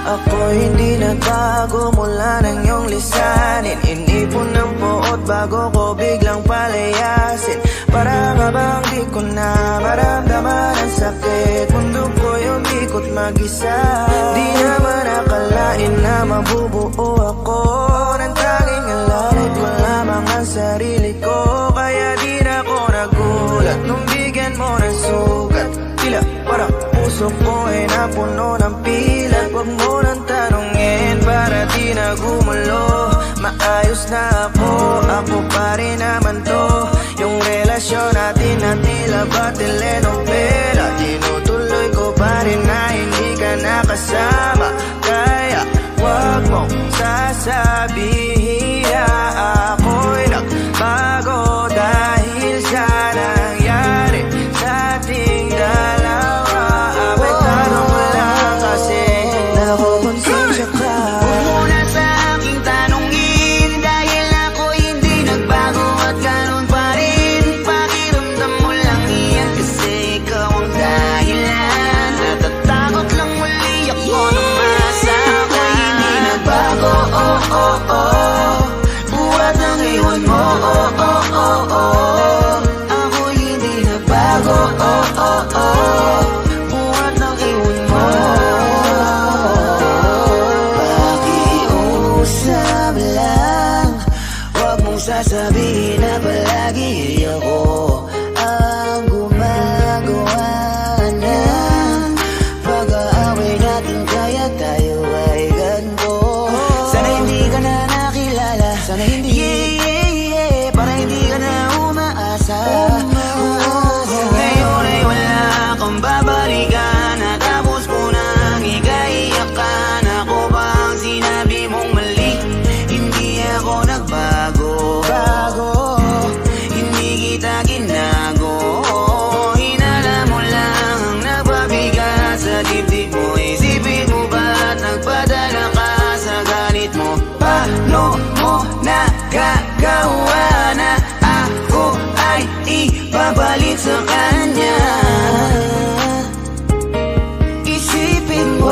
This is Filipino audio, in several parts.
Ako hindi nagbago mula ng iyong lisanin. Inipon ng buot bago ko biglang palayasin. Para nga bang di ko na maramdaman ang sakit. Mundo ko'y umikot mag-isa. Di naman akalain na mabubuo ako ng tanging alalit ko lamang ang sarili ko. Kaya di na ako nagulat nung bigyan mo ng sugat. Tila para puso ko ay napuno ng pilat. Huwag mo nang tanungin para di na gumulo. Maayos na ako, ako pa rin naman to. Yung relasyon natin na tila ba telenovela. Tinutuloy ko pa rin na hindi ka nakasama. Kaya huwag mong sasabihin na ako'y nagbago dahil sa nangyari sa ating dalawa. May tanong mo lang kasi nakukonsensya ka. Huwag mo na sa aking tanongin dahil ako'y hindi nagbago at ganun pa rin. Pakiramdam mo lang yan kasi ikaw ang dahilan. Natatakot lang muli ako nung masa ako'y hindi nagbago. Oh, oh, oh. Buhat ng iwan mo. Oh, oh, oh, oh. Ako'y hindi nagbago. Oh, oh, oh. Buhat ng iwan mo. Pakiusap lang, huwag mong sasabihin na palagi ako ang gumagawa ng pag-aaway natin kaya tayo ay ganito. Sana hindi ka na nakilala, sana hindi para hindi ka na umaasa. Ngayon ay wala kang babalikan at tapos mo nang ikaiyakan. Ako ba ang sinabi mong mali? Hindi ako nagbago, hindi kita ginago. Hinala mo lang ang nagpabigat sa dibdib mo. Isipin mo ba't nagpadala ka sa galit mo? Paano mo nagagawa na ako ay ipapalit sa kanya? Isipin mo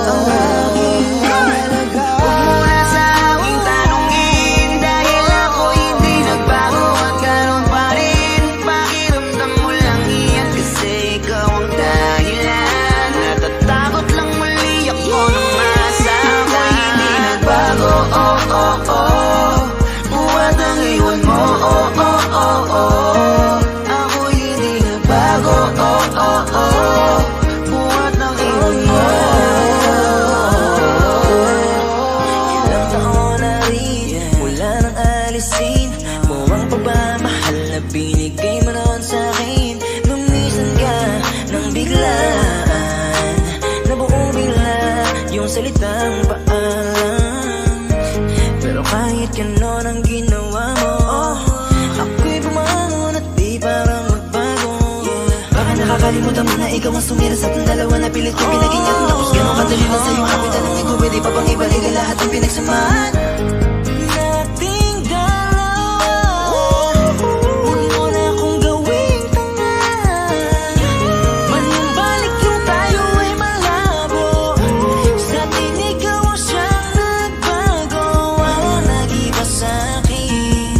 ang aking halaga. Huwag mo na sa aking tanongin dahil ako hindi nagbago at ganun pa rin. Pakiramdam mo lang yan kasi ikaw ang dahilan. Natatakot lang muli ako nung masa ako'y hindi nagbago. Oh, oh, oh. Buhat ang iwan mo. Oh, oh, oh, oh. Ako'y hindi nagbago. Oh, oh, oh. Buhat ng iwan mo. Ilang taon na rin mula nang alisin mo ang pagmamahal na binigay mo noon sa'kin. Lumisan ka nang biglaan, nabuo bigla yung salitang paalam. Pero kahit ganon ang ginawa mo, ako'y bumangon at di parang magbago. Baka nakakalimutan mo na ikaw ang sumira sa ating dalawa na pilit ko pinaginyan. Tapos ganon kadali lang sa'yo ako'y tanongin ko, pwede pa bang ibalik ang lahat ng pinagsamahan nating dalawa? Huwag mo na akong gawing tanga. Manumbalik yung tayo ay malabo. Sa atin ikaw ang siyang nagbago. Walang nag-iba sa'kin,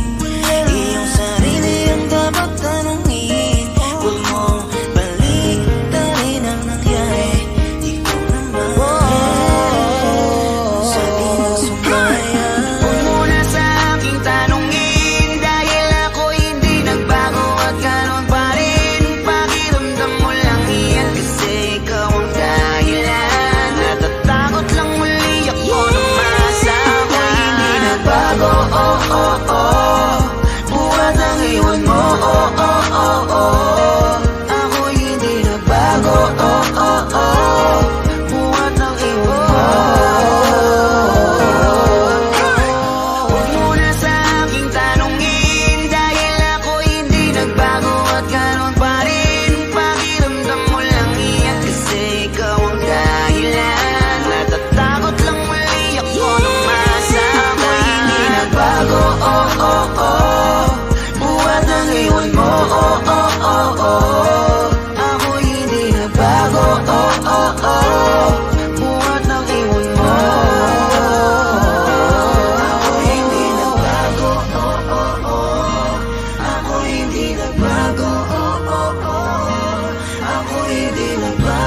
iyong sarili ang dapat tanungin. Huwag mo baliktarin ang nangyari. Ikaw naman sa atin ang sumay.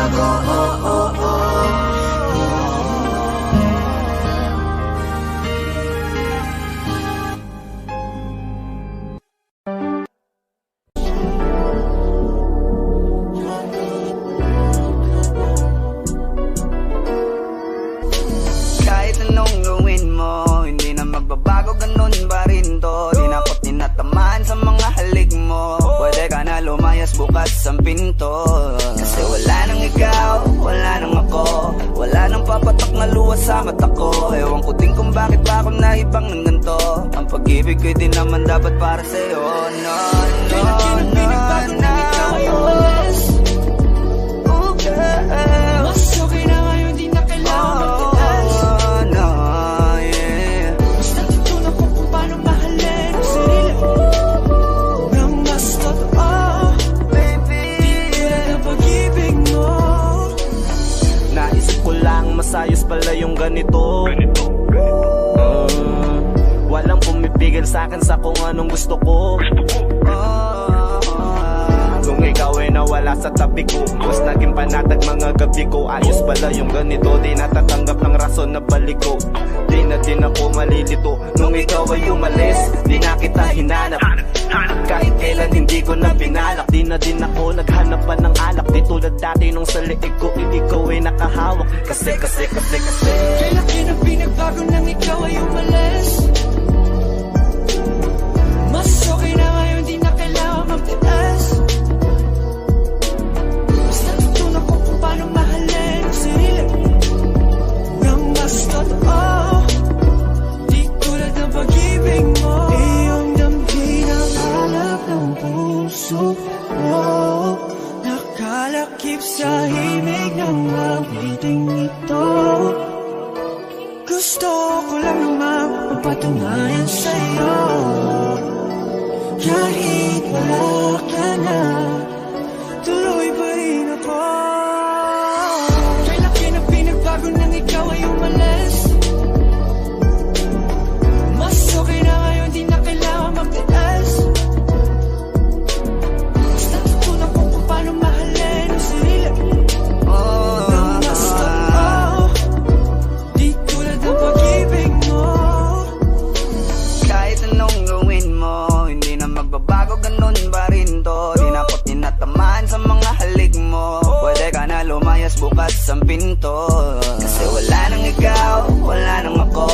nagbago. Kahit anong gawin mo, hindi na magbabago, ganun pa rin to. Di na ako tinatamaan sa mga halik mo. Pwede ka na lumayas, bukas ang pinto. Kasi wala nang ikaw, wala nang ako. Wala nang papatak na luha sa mata ko. Ewan ko din kung bakit ba ako naibang ng ganito. Ang pag-ibig ko'y di naman dapat para sa'yo. No, no, no, no. Oh, girl. Mas okay na ngayon, di na kailangan magtiis. No, yeah. Basta tutunan ko kung paano mahalin ang sarili nang mas totoo. Baby, Tulad ng pag-ibig mo. Naisip ko lang masayos pala yung ganito. Walang pumipigil sa'kin sa kung anong gusto ko. Kung ikaw ay nawala sa tabi ko, mas naging panatag mga gabi ko. Ayos pala yung ganito, di natatanggap ng rason na balik ko. Di na din ako malilito nung ikaw ay umalis. Di na kita hinanap, kahit kailan hindi ko na pinalak. Di na din ako naghanap pa ng alak. Di tulad dati nung sa liig ko, ikaw ay nakahawak. Kasi Kailan ng pinagbago nang ikaw ay umalis. Mas okay na ngayon, di na kailangan magtiis. Basta tutunan ko kung paano mahalin ang sarili nang mas totoo. Di tulad ng pag-ibig mo. Iyong damhin ang hanap ng puso mo. Nakalakip sa himig ng awiting ito. Gusto ko lang naman magpatunayan sa'yo. Kahit wala ka na, tuloy pa rin ako. Kailan ang pinagbago nang ikaw ay umalis. Mas okay na ngayon, di na kailangan magtiis. Basta tutunan ko kung paano mahalin ang sarili nang mas totoo. Di tulad ng pag-ibig mo. kahit anong gawin mo, hindi na magbabago, ganun pa rin to. Di na ako tinatamaan sa mga halik mo. Pwede ka na lumayas, bukas ang pinto. Kasi wala nang ikaw, wala nang ako.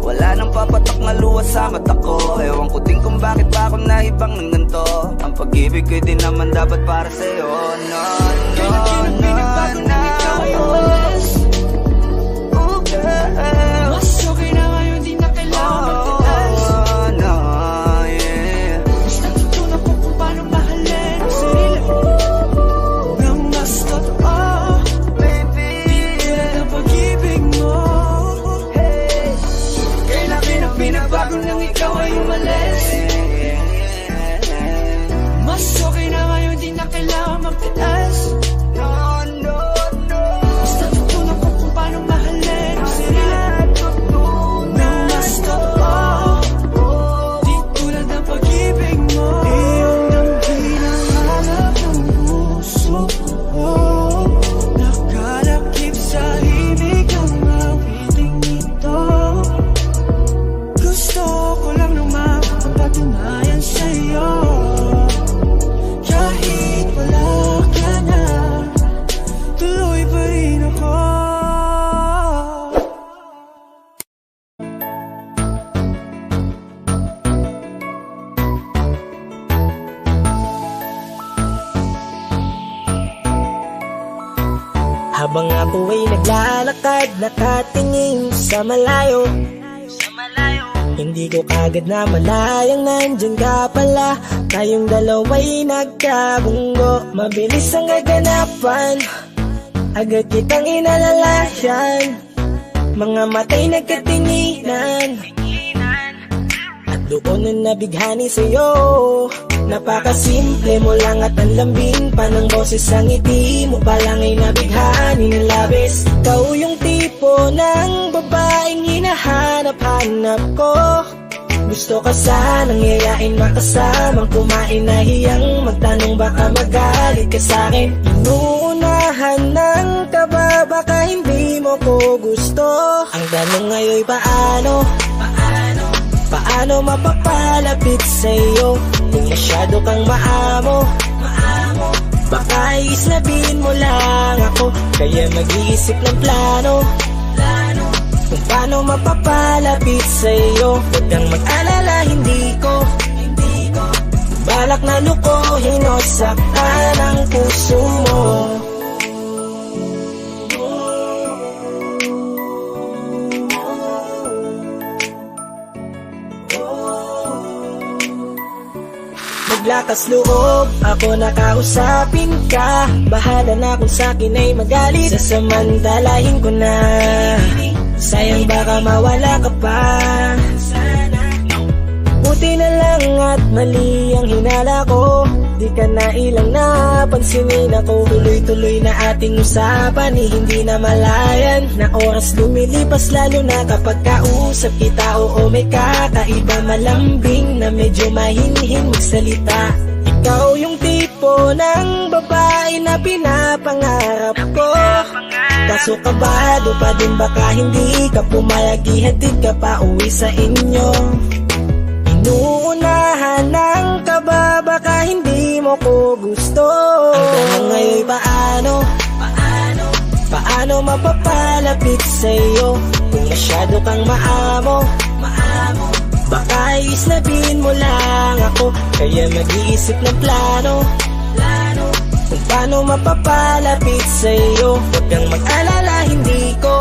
Wala nang papatak na luha sa mata ko. Ewan ko din kung bakit ba ako naibang ng ganito. Ang pag-ibig ko'y di naman dapat para sa'yo. No, no, Kailan no, pinagbago no. nang ikaw ay umalis. Oh, girl. Mas okay na ngayon, di na kailangan magtiis. Oh, no, yeah. Basta tutunan ko kung paano mahalin ang sarili nang mas totoo. Baby, Tulad ng pag-ibig mo. Kailan pinagbago nang ikaw ay umalis. Mas okay na ngayon, di na kailangan magtiis. no, no, no. Basta tutunan ko kung paano mahalin ang sarili nang mas totoo. Di tulad ng pag-ibig mo. Iyong damhin ang hanap ng puso ko. Nakalakip sa himig ang awiting ito. Gusto ko lang naman magpatunayan sa'yo. Kahit wala ka na, tuloy pa rin ako. Habang ako ay naglalakad, nakatingin sa malayo, hindi ko kagad na malayang nandyan ka pala. Tayong dalawa'y nagkabunggo, mabilis ang gaganapan, agad kitang inalalayan. Mga mata'y nagkatinginan, at doon na nabighani sa'yo. Napakasimple mo lang at ang lambing pa ng boses, ang ngiti mo pa lang ay nabighani ng labis. Ikaw yung tipo ng babaeng hinahanap-hanap ko. Gusto ka sanang yayain, makasamang kumain, nahiyang magtanong baka magalit ka sa'kin. Inuunahan ng baka hindi mo ko gusto. Ang tanong ngayon paano? Paano mapapalapit sa'yo kung masyado kang maamo? Baka islabin mo lang ako, kaya mag-iisip ng plano kung paano mapapalapit sa'yo. Huwag kang mag-alala, hindi ko balak na lukohin o saktan ang puso mo. Maglakas loob, ako nakausapin ka. Bahala na kung sa'kin ay magalit, sasamantalahin ko na. Sayang baka mawala ka pa. Buti na lang at mali ang hinala ko, di ka na ilang napansinin ako. Tuloy-tuloy na ating usapan, hindi na malayan. Na oras lumilipas lalo na kapag kausap kita. Oo, may kakaiba, malambing na medyo mahinhin magsalita. Ikaw yung tipo ng babae na pinapangarap ko. Kaso kabado pa din, baka hindi ka pumayag, ihatid ka pa uwi sa inyo. Inuunahan ng kaba, baka hindi mo ko gusto. Ang tanong ngayon paano? Paano mapapalapit sa'yo kung masyado kang maamo? Baka islabin mo lang ako, kaya mag-iisip ng plano kung paano mapapalapit sa'yo. Huwag kang mag-alala, hindi ko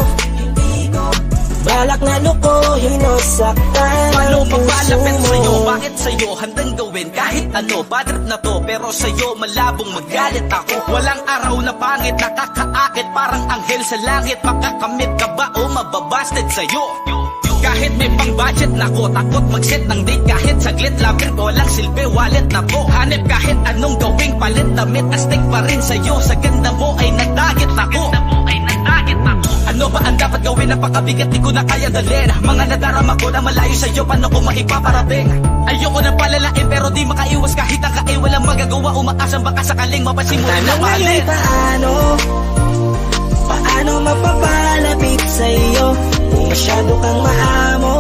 balak na lukohin o saktan Paano ang puso papalapit sa'yo? mo. Bakit sa'yo handang gawin kahit ano? Bad trip na to, pero sa'yo malabong magalit ako. Walang araw na pangit, nakakaakit parang anghel sa langit. Makakamit ka ba o mababasted sa'yo? Kahit may pang budget na ko, takot mag-set ng date. Kahit saglit lapit, walang silbi, wallet na to. Hanip kahit anong gawing palit, damit astig pa rin sa'yo. Sa ganda mo ay nagdagit ako. Ano ba ang dapat gawin? Napakabigat, di ko na kaya dalhin. Mga nadarama ko na malayo sa'yo, paano ko maipaparating? Ayoko na palalain pero di makaiwas kahit ang kain. Walang magagawa, umaasang baka sakaling mapasimulan na Tanong mahalin. ngayon paano mapapalapit sa'yo kung masyado kang maamo?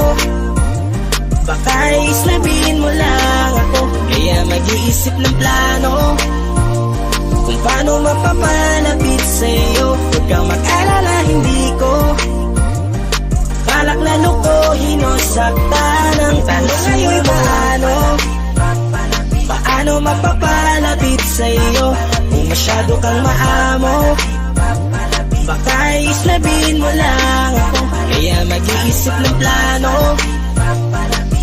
Baka islabin mo lang ako, kaya mag-iisip ng plano kung paano mapapalapit sa'yo. Huwag kang mag-alala, hindi ko balak na lukohin o saktan ang tanong ngayon paano mapapalapit sa'yo kung masyado kang maamo? Baka islabin mo lang ako, kaya mag-iisip ng plano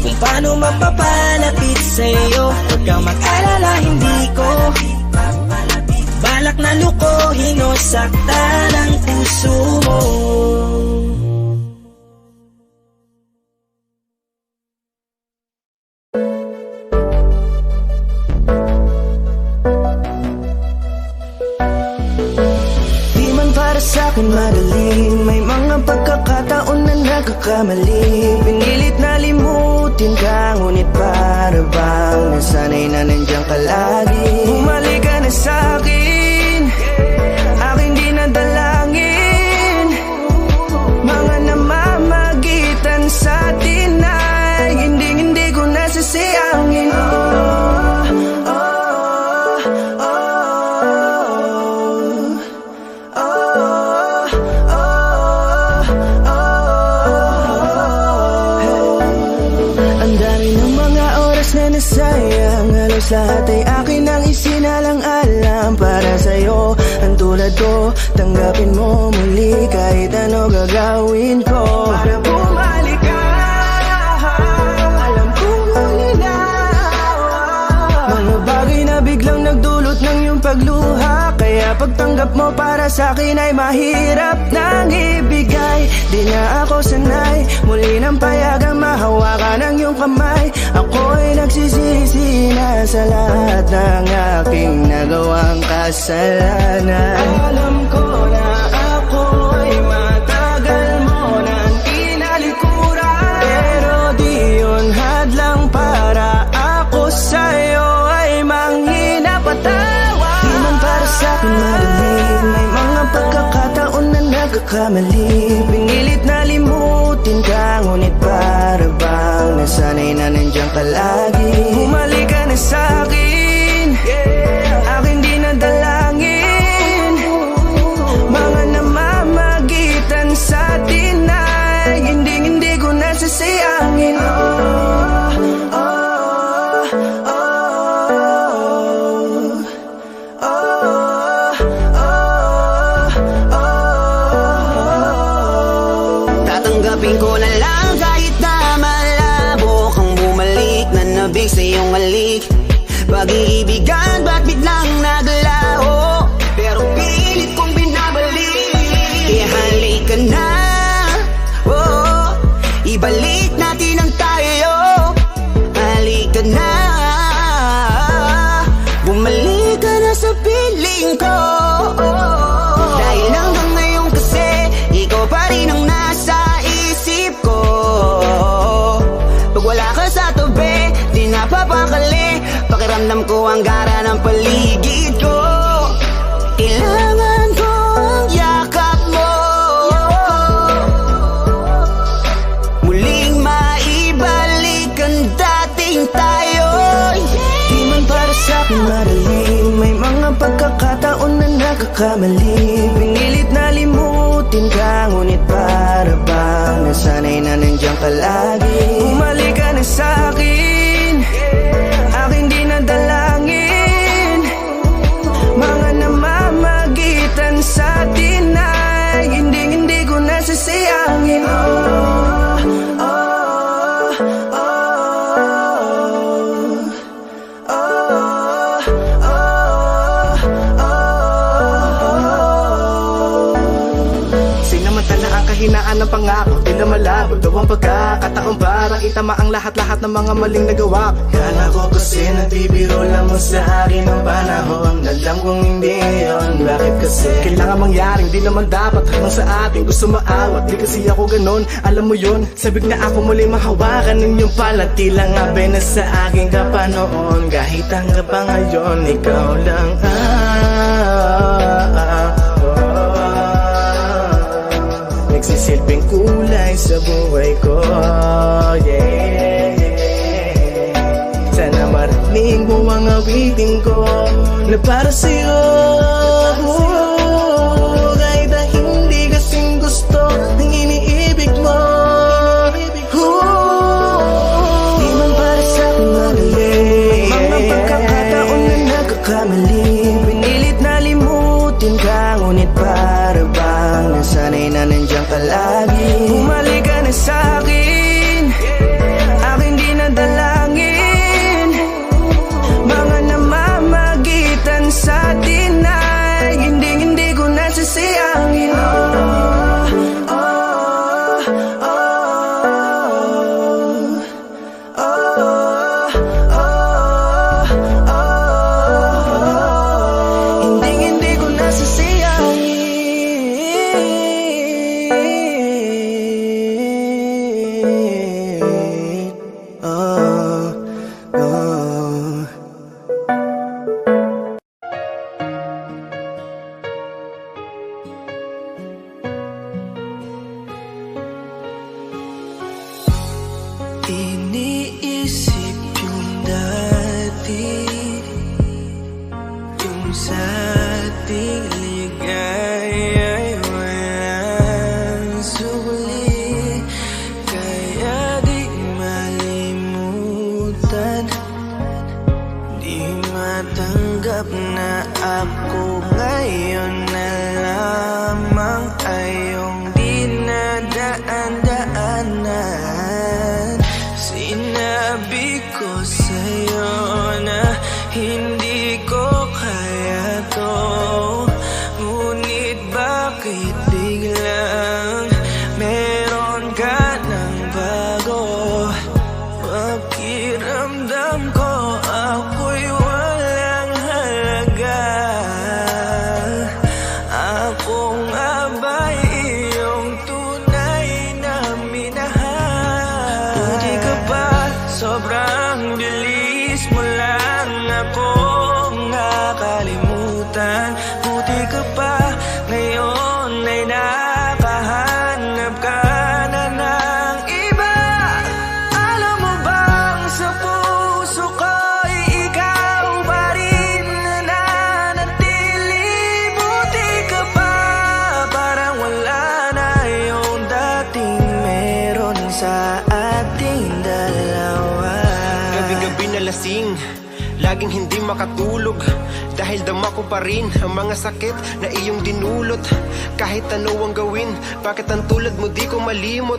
kung paano mapapalapit sa'yo. Huwag kang mag-alala, hindi ko balak na lukohin o saktan ang puso mo. Di man para sa'kin madali, may mga pagkakataon na nagkakamali. Pinilit na limutin ka, ngunit para bang nasanay na nandiyan ka lagi. Bumalik ka na sa'kin, aking di nadalangin. Mga namamagitan sa'tin ay hindi ko nasasayangin. Sayang, halos lahat ay akin ang isinalang-alam para sa'yo. Ang tulad ko, tanggapin mo muli kahit ano gagawin ko para bumalik ka. Alam kong huli na mga bagay na biglang nagdulot ng iyong pagluha. Kaya pagtanggap mo para sa'kin ay mahirap nang ibigay. Di na ako sanay, muli nang payagang mahawakan ang iyong kamay. Ako'y nagsisisi na sa lahat ng aking nagawang kasalanan. Alam ko na ako'y matagal mo nang tinalikuran, pero di yun hadlang para ako sa'yo ay manghina patawa. Di man para sa'kin madali, may mga pagkakataon na nagkakamali. Pinilit na limutin ka, ngunit para bang nasanay na nandiyan ka lagi. Bumalik ka na sa'kin, aking di nadalangin. Mga namamagitan sa atin ay hindi ko nasasayangin. Tatanggapin ko na lang kahit na malabo kang bumalik na nabig sa iyong halik. Pag-iibigan ba't biglang naglaho, pero pilit kong binabalik. Kaya halika na, oh, ibalik natin ang tayo. Halika na, bumalik ka na sa piling ko. Dahil hanggang ngayon kasi ikaw pa rin ang nasa isip ko. Pag wala ka sa tabi, di napapakali. Pakiramdam ko ang gara ng paligid ko. Kailangan ko ang yakap mo, muling maibalik ang dating tayo. Di man para sa'kin madali, may mga pagkakataon na nagkakamali. Pinilit na limutin ka, ngunit para bang nasanay na nandiyan ka lagi. Bumalik ka na sa'kin, aking di nadalangin. Mga namamagitan sa atin ay hindi ko nasasayangin. Sinamantala ang kahinaan ng pangako, di na malabo daw ang pagkakataon para itama ang lahat-lahat ng mga maling nagawa. Kala ko kasi nabibiro lang mo sa akin ang panahon. Alam kong hindi yun, bakit kasi kailangan mangyaring di naman dapat hanggang sa atin gusto maawat. Di kasi ako ganon, alam mo yun. Sabik na ako muli mahawakan ninyong palat. Tila nga na sa aking kapanoon. Kahit hanggang pa ngayon, ikaw lang nagsisilbing kulay sa buhay ko, yeah. Sana marinig mo ang awitin ko na para sa'yo, kahit na hindi kasing gusto ng iniibig mo. Di man para sa'kin madali, mga pagkakataon na nagkakamali. Pinilit na limutin ka, ngunit para bang nasanay na nandiyan ka lagi. Bumalik ka na sa'kin, aking di nadalangin. Mga namamagitan sa atin ay hindi ko nasasayangin. Hindi ko nasasayangin. Iniisip yung dati, yung sa ating ligaya ay walang suli. Kaya di malimutan, di matanggap na ako ngayon na lamang ay yung dinadaan-daanan. Sinabi ko sa'yo na hindi ko kaya to, ngunit bakit biglang meron ka ng bago? Pakiramdam ko ako'y walang halaga. Ako nga ba'y iyong tunay na minahal? Buti ka pa, sobrang bilis mo lang akong nakalimutan. Buti ka pa, ngayon ay laging hindi makatulog dahil dama ko pa rin ang mga sakit na iyong dinulot. Kahit ano ang gawin, bakit ang tulad mo di ko malimot?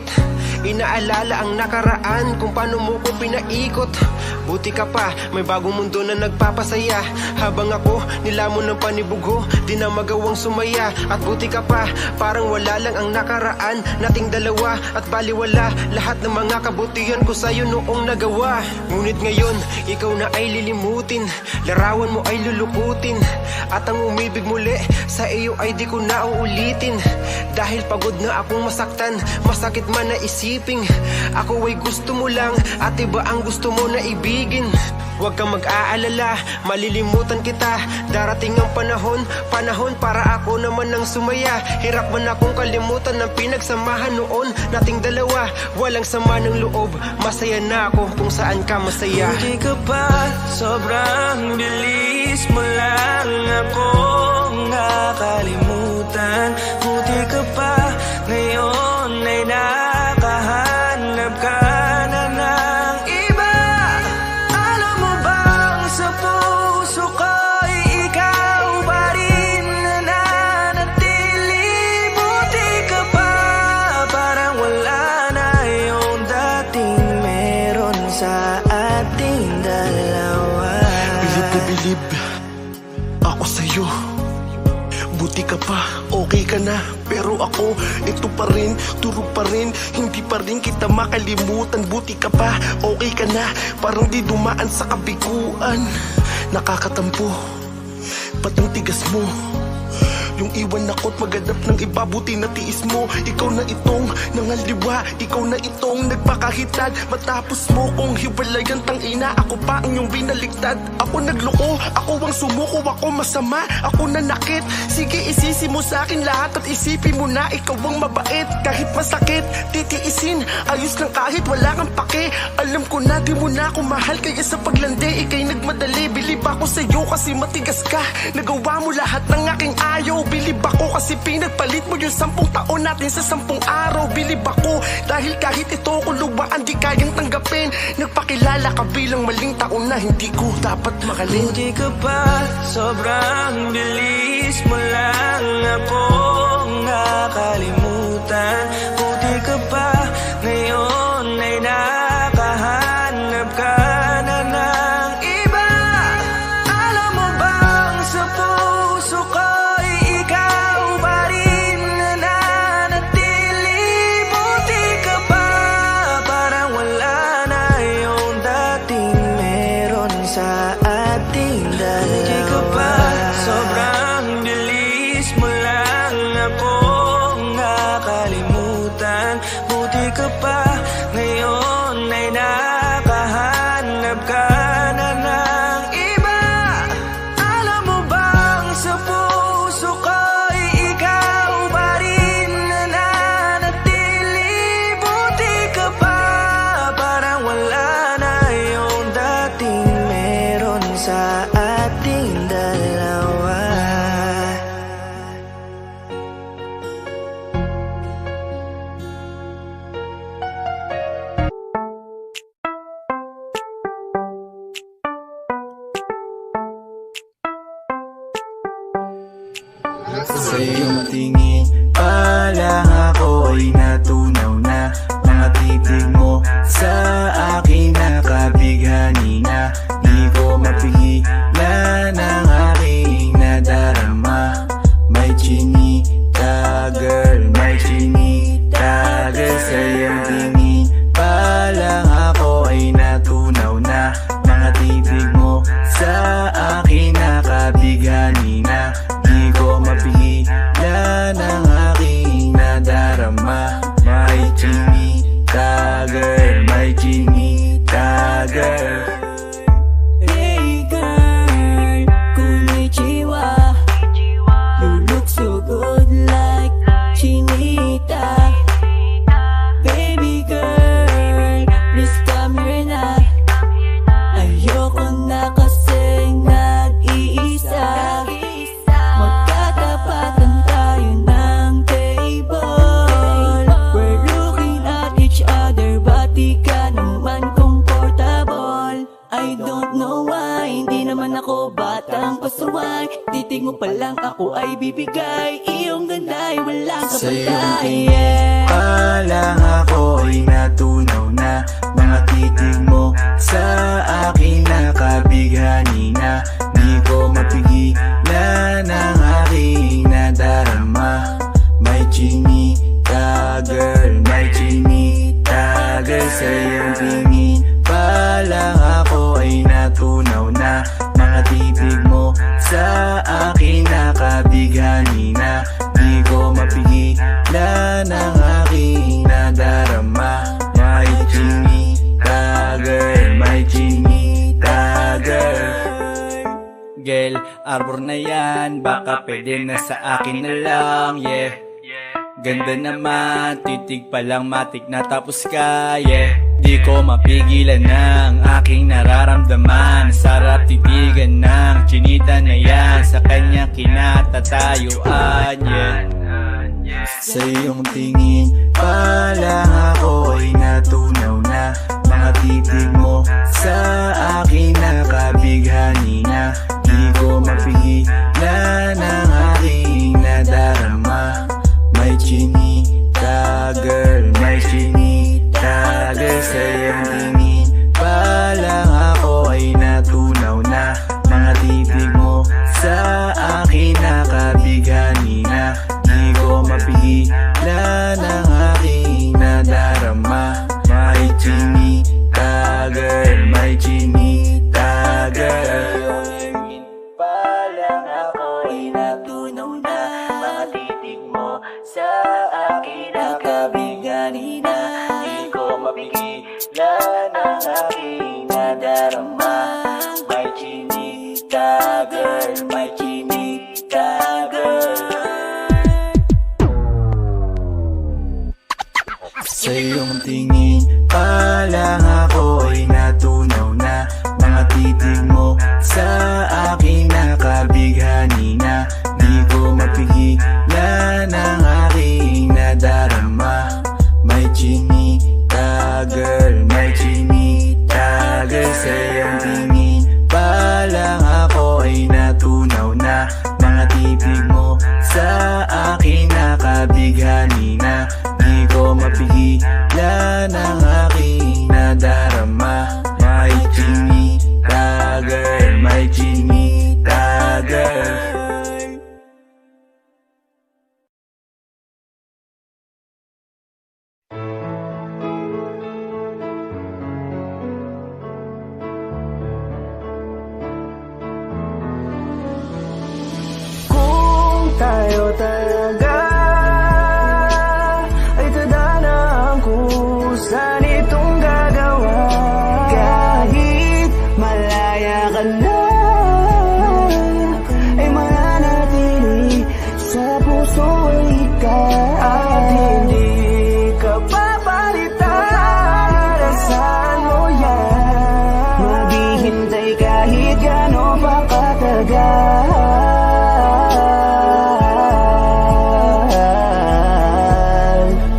Inaalala ang nakaraan kung paano mo ko pinaikot. Buti ka pa, may bagong mundo na nagpapasaya. Habang ako nilamon ng panibugho, di na magawang sumaya. At buti ka pa, parang wala lang ang nakaraan nating dalawa. At baliwala lahat ng mga kabutihan ko sa'yo noong nagawa. Ngunit ngayon, ikaw na ay lilimutin, larawan mo ay lulukutin, at ang umibig muli sa iyo ay di ko na uulitin. Dahil pagod na akong masaktan, masakit man na isiping ako ay gusto mo lang at iba ang gusto mo na ibigin. Huwag kang mag-aalala, malilimutan kita. Darating ang panahon para ako naman ang sumaya. Hirap man akong kalimutan ng pinagsamahan noon nating dalawa. Walang sama ng loob, masaya na ako kung saan ka masaya. Buti ka pa, sobrang bilis mo lang akong nakalimutan. Buti ka pa, ngayon ay nakahanap ka na ng iba. Alam mo bang sa puso ko'y ikaw pa rin nananatili. Buti ka pa, parang wala na yung dating meron sa ating dalawa. Bilib na bilib ako sa'yo. Buti ka pa, okay ka na. Pero ako, ito pa rin, turog pa rin, hindi pa rin kita makalimutan. Buti ka pa, okay ka na, parang di dumaan sa kabiguan. Nakakatampo, ba't ang tigas mo? Yung iwan ako't maghanap ng iba, buti na tiis mo. Ikaw na itong nangaliwa, ikaw na itong nagpakahitad. Matapos mo kong hiwalayan, tangina, ako pa ang iyong binaliktad. Ako nagloko, ako ang sumuko, ako masama, ako nanakit. Sige, isisi mo sa akin lahat at isipin mo na ikaw ang mabait. Kahit masakit, titiisin, ayos lang kahit wala kang pake. Alam ko na di mo na ako mahal, kaya sa paglandi ikay nagmadali. Bilib ako sa'yo kasi matigas ka, nagawa mo lahat ng aking ayaw. Bilib ako kasi pinagpalit mo yung 10 taon natin sa 10 araw. Bilib ako dahil kahit ito ko luwaan di kayang tanggapin. Nagpakilala ka bilang maling taon na hindi ko dapat makalin. Buti ka pa, sobrang bilis mo lang akong nakalimutan. Buti ka pa, ngayon ay nakahanap ka na ng iba. Alam mo bang sa puso ko'y ikaw pa rin nananatili. Buti ka pa, parang wala na yung dating meron sa ating dalawa. Buti ka pa, sobrang bilis mo lang o ay bibigay. Iyong ganda'y walang Sa iyong kapantay. tingin pa lang ako'y natunaw na. Mga titig mo sa akin nakabighani na. Di ko mapigilan ang aking nadarama. May chinita girl, may chinita girl. Sa iyong tingin pa lang ako ay natunaw na. Mga titig mo sa akin nakabighani na. Di ko mapigilan ang aking nadarama. May chinita girl, may chinita girl. Girl, arbor na yan, baka pwede na sa akin na lang, yeah. Ganda naman, titig pa lang matik na tapos ka, yeah. Di ko mapigilan ng aking nararamdaman. Sarap titigan ng chinita na yan, sa kanya kinatatayuan, yeah. Sa iyong tingin pa lang ako ay natunaw na. Mga titig mo sa akin nakabighani na. Di ko mapigilan ang aking nadarama. May chinita girl, may chinita girl. Sa iyong tingin pa lang ako ay natunaw na. Mga titig mo sa akin nakabighani na. Di ko mapigilan ang aking nadarama. May chinita girl, may chinita girl. Pa lang ako ay natunaw na. Mga titig mo sa akin nakabighani na. Di ko mapigilan ang aking nadarama. May chinita girl, may chinita girl. Sa iyong tingin pa lang ako ay natunaw na. Mga titig mo sa akin nakabighani na. Di ko mapigilan ang aking nadarama. May chinita girl, may chinita girl. Sa iyong tingin pa lang ako ay natunaw na. Mga titig mo sa akin nakabighani na. Di ko mapigilan ang aking nadarama. May chinita girl, may chinita girl. Kung tayo talaga ay tada na ang kusan itong gagawa. Kahit malaya ka na ay mananatili sa puso ay ikaw. At hindi ka papalitan. Asahan mo yan. Maghihintay kahit gano'n pa katagal.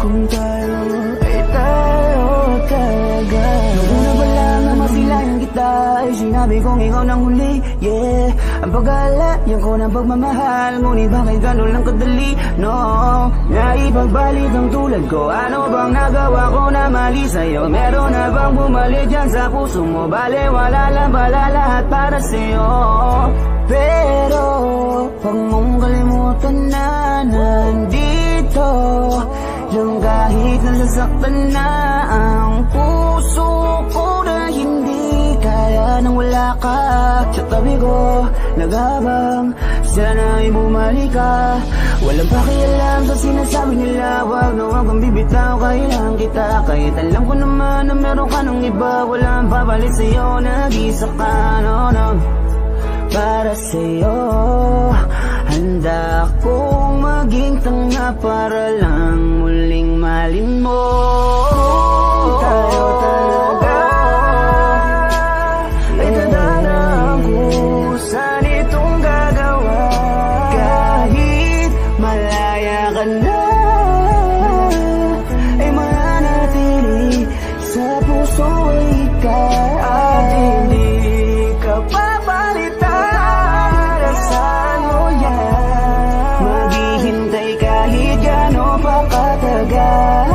Kung tayo ay tayo talaga. Noong una pa lang na masilayan kita ay sinabi kong ikaw nang huli, yeah. Ang pag-aalayan ko ng pagmamahal, ngunit bakit gano'n lang kadali, no? Naipagbalik ang tulad ko, ano bang nagawa ko na mali sa'yo? Meron na bang bumalik dyan sa puso mo? Bale wala lang pala lahat para sa'yo. Pero huwag mong kalimutan na nandito yung kahit nasasaktan na ang puso ko na hindi kaya nang wala ka sa tabi ko. Naghabang sana ay bumalik ka. Walang pakialam sa sinasabi nila, wag na wag kang bibitaw. Kailangan kita kahit alam ko naman na meron ka ng iba. Walang papalit sa'yo, nag-isa ka, no, no. Para sa'yo handa akong maging tanga para lang muling malin mo. Tayo talaga ay tada na ang kusan itong gagawa. Kahit malaya ka na ay mananatili sa puso ay ikaw. At hindi ka papalitan. Asahan mo yan. pa katagal?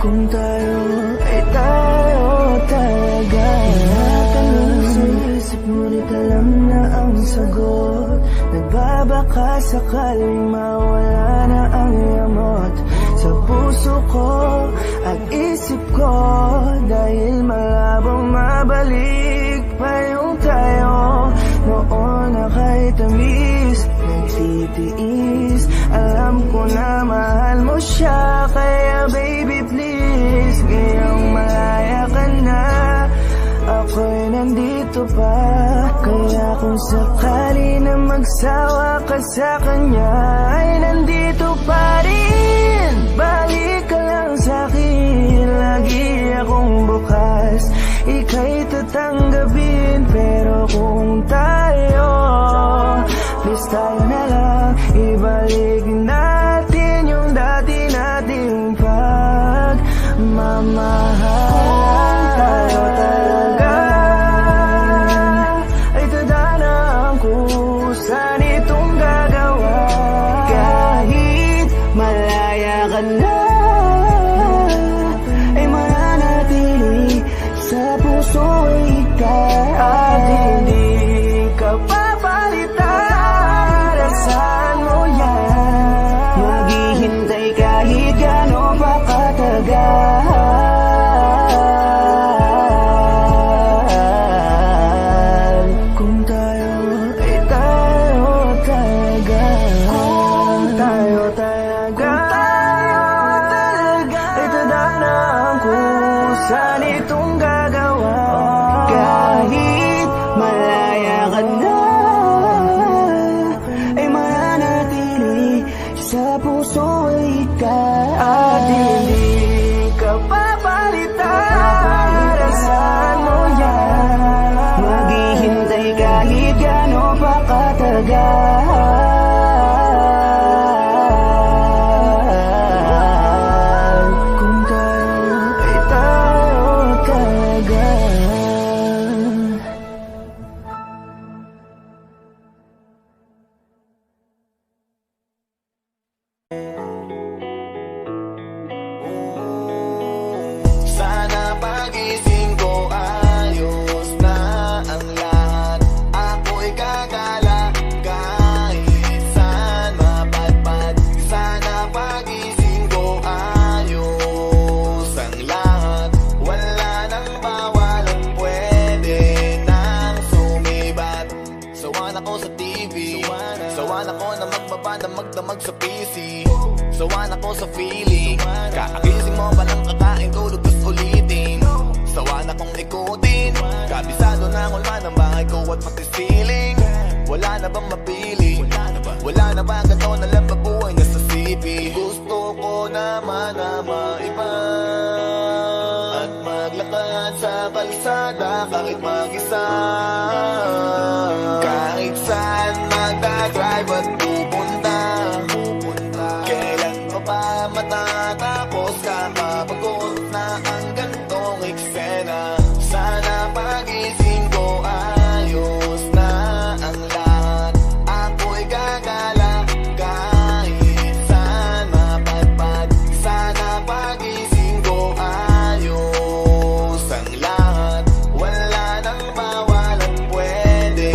Kung tayo ay tayo talaga. Tinatanong sa isip ngunit alam na ang sagot. Nagbabaka sakaling mawala na ang yamot sa puso ko at isip ko, dahil malabong mabalik pa yung tayo noon na kahit tamis nagtitiis. Alam ko na mahal mo siya, kaya baby please, ngayong malaya ka na, ako'y nandito pa. Kaya kung sakali na magsawa ka sa kanya, ay nandito pa rin. Balik ka lang sa'kin, lagi akong bukas, ika'y tatanggapin. Pero kung tayo, please tayo na lang, ibalik natin yung dati nating pagmamahal. Tayo talaga ay tada na ang kusa nitong gagawa. Kahit malaya ka na, ay mananatili sa puso ikaw. At hindi ka papalitan, asahan mo yan. Maghihintay kahit gaano pa katagal. Kung tayo ay tayo talaga. Kung tayo talaga ay tada na ang kusa nitong gagawa. Kahit malaya ka na, ay mananatili sa puso ikaw. At hindi ka papalitan, asahan mo yan. Maghihintay kahit gaano pa katagal. Kung tayo ay tayo talaga. Sana pagising ko ayos na ang lahat. Ako'y gagala kahit saan mapadpad. Sana pagising ko ayos ang lahat. Wala nang bawal at pwede nang sumibat. Sawan ako sa TV, sawan ako na magbaba na magdamag sa PC. Sawan ako sa feeling, kakagising mo palang kakain tulog tas ulitin. Sawan akong ikutin, kabisado na ang ulma ng bahay ko at pati ceiling. Wala na bang mapili? Wala na ba ganito na lang babuhay na sa CP? Gusto ko naman na maiba at maglakad sa kalsada kahit mag-isa. Kahit saan magdadrive at pupunta, kailan pa ba matatapos? Kakapagod na ang gantong eksena. Sana pagising ko ayos na ang lahat. Ako'y gagala kahit saan mapadpad. Sana pagising ko ayos ang lahat. Wala nang bawal at pwede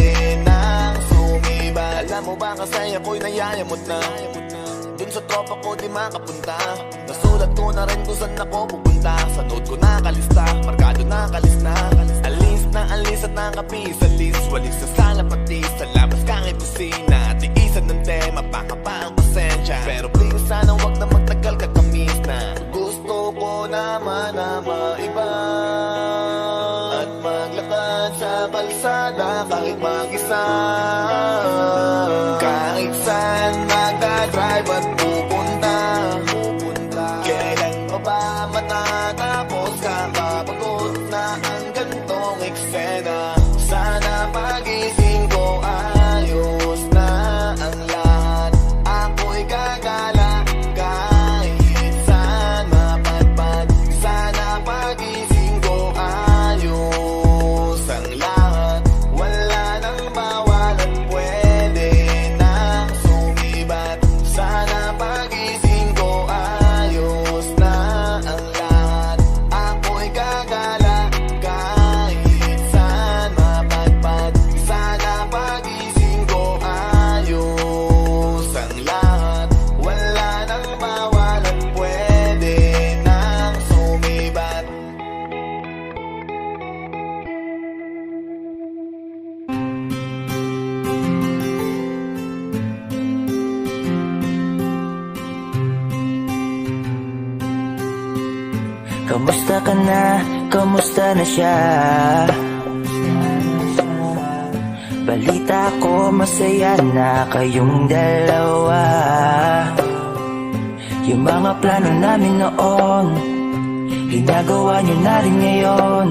nang sumibat. Alam mo ba kasi ako'y nayayamot na, dun sa tropa ko di makapunta. Nasulat ko na rin kung saan ako pupunta. Sa note ko nakalista, markado nakalis na. Alis at nakapis sa list. Walis sa sala pati sa labas kahit kusina. Tiisan ng tema, baka pa ang pasensya. Pero please sana wag na magtagal katamis na. Gusto ko naman na maiba at maglakad sa kalsada kahit mag-isa. Kahit saan magdadrive at pupunta, kailan pa ba matatapos? Kakapagod na ang gantong eksena. Sana pagising ko Kamusta ka na? Kamusta na siya? Balita ko masaya na kayong dalawa. Yung mga plano namin noon, ginagawa niyo na rin ngayon.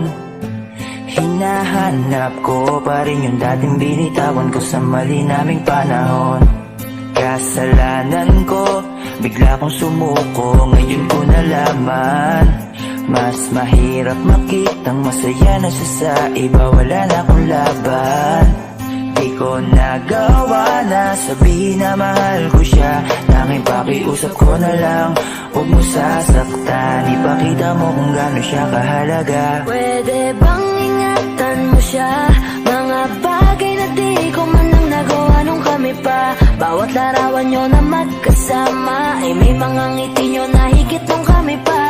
Hinahanap ko pa rin yung dating binitawan ko sa mali naming panahon. Kasalanan ko, bigla kong sumuko, ngayon ko nalaman. Mas mahirap makitang masaya na siya sa iba, wala na akong laban. Di ko nagawa na sabihin na mahal ko siya. Tanging pakiusap ko na lang, huwag mo sasaktan. Ipakita mo kung gaano siya kahalaga. Pwede bang ingatan mo siya? Mga bagay na di ko man lang nagawa nung kami pa. Bawat larawan nyo na magkasama ay may mga ngiti nyo na higit nung kami pa.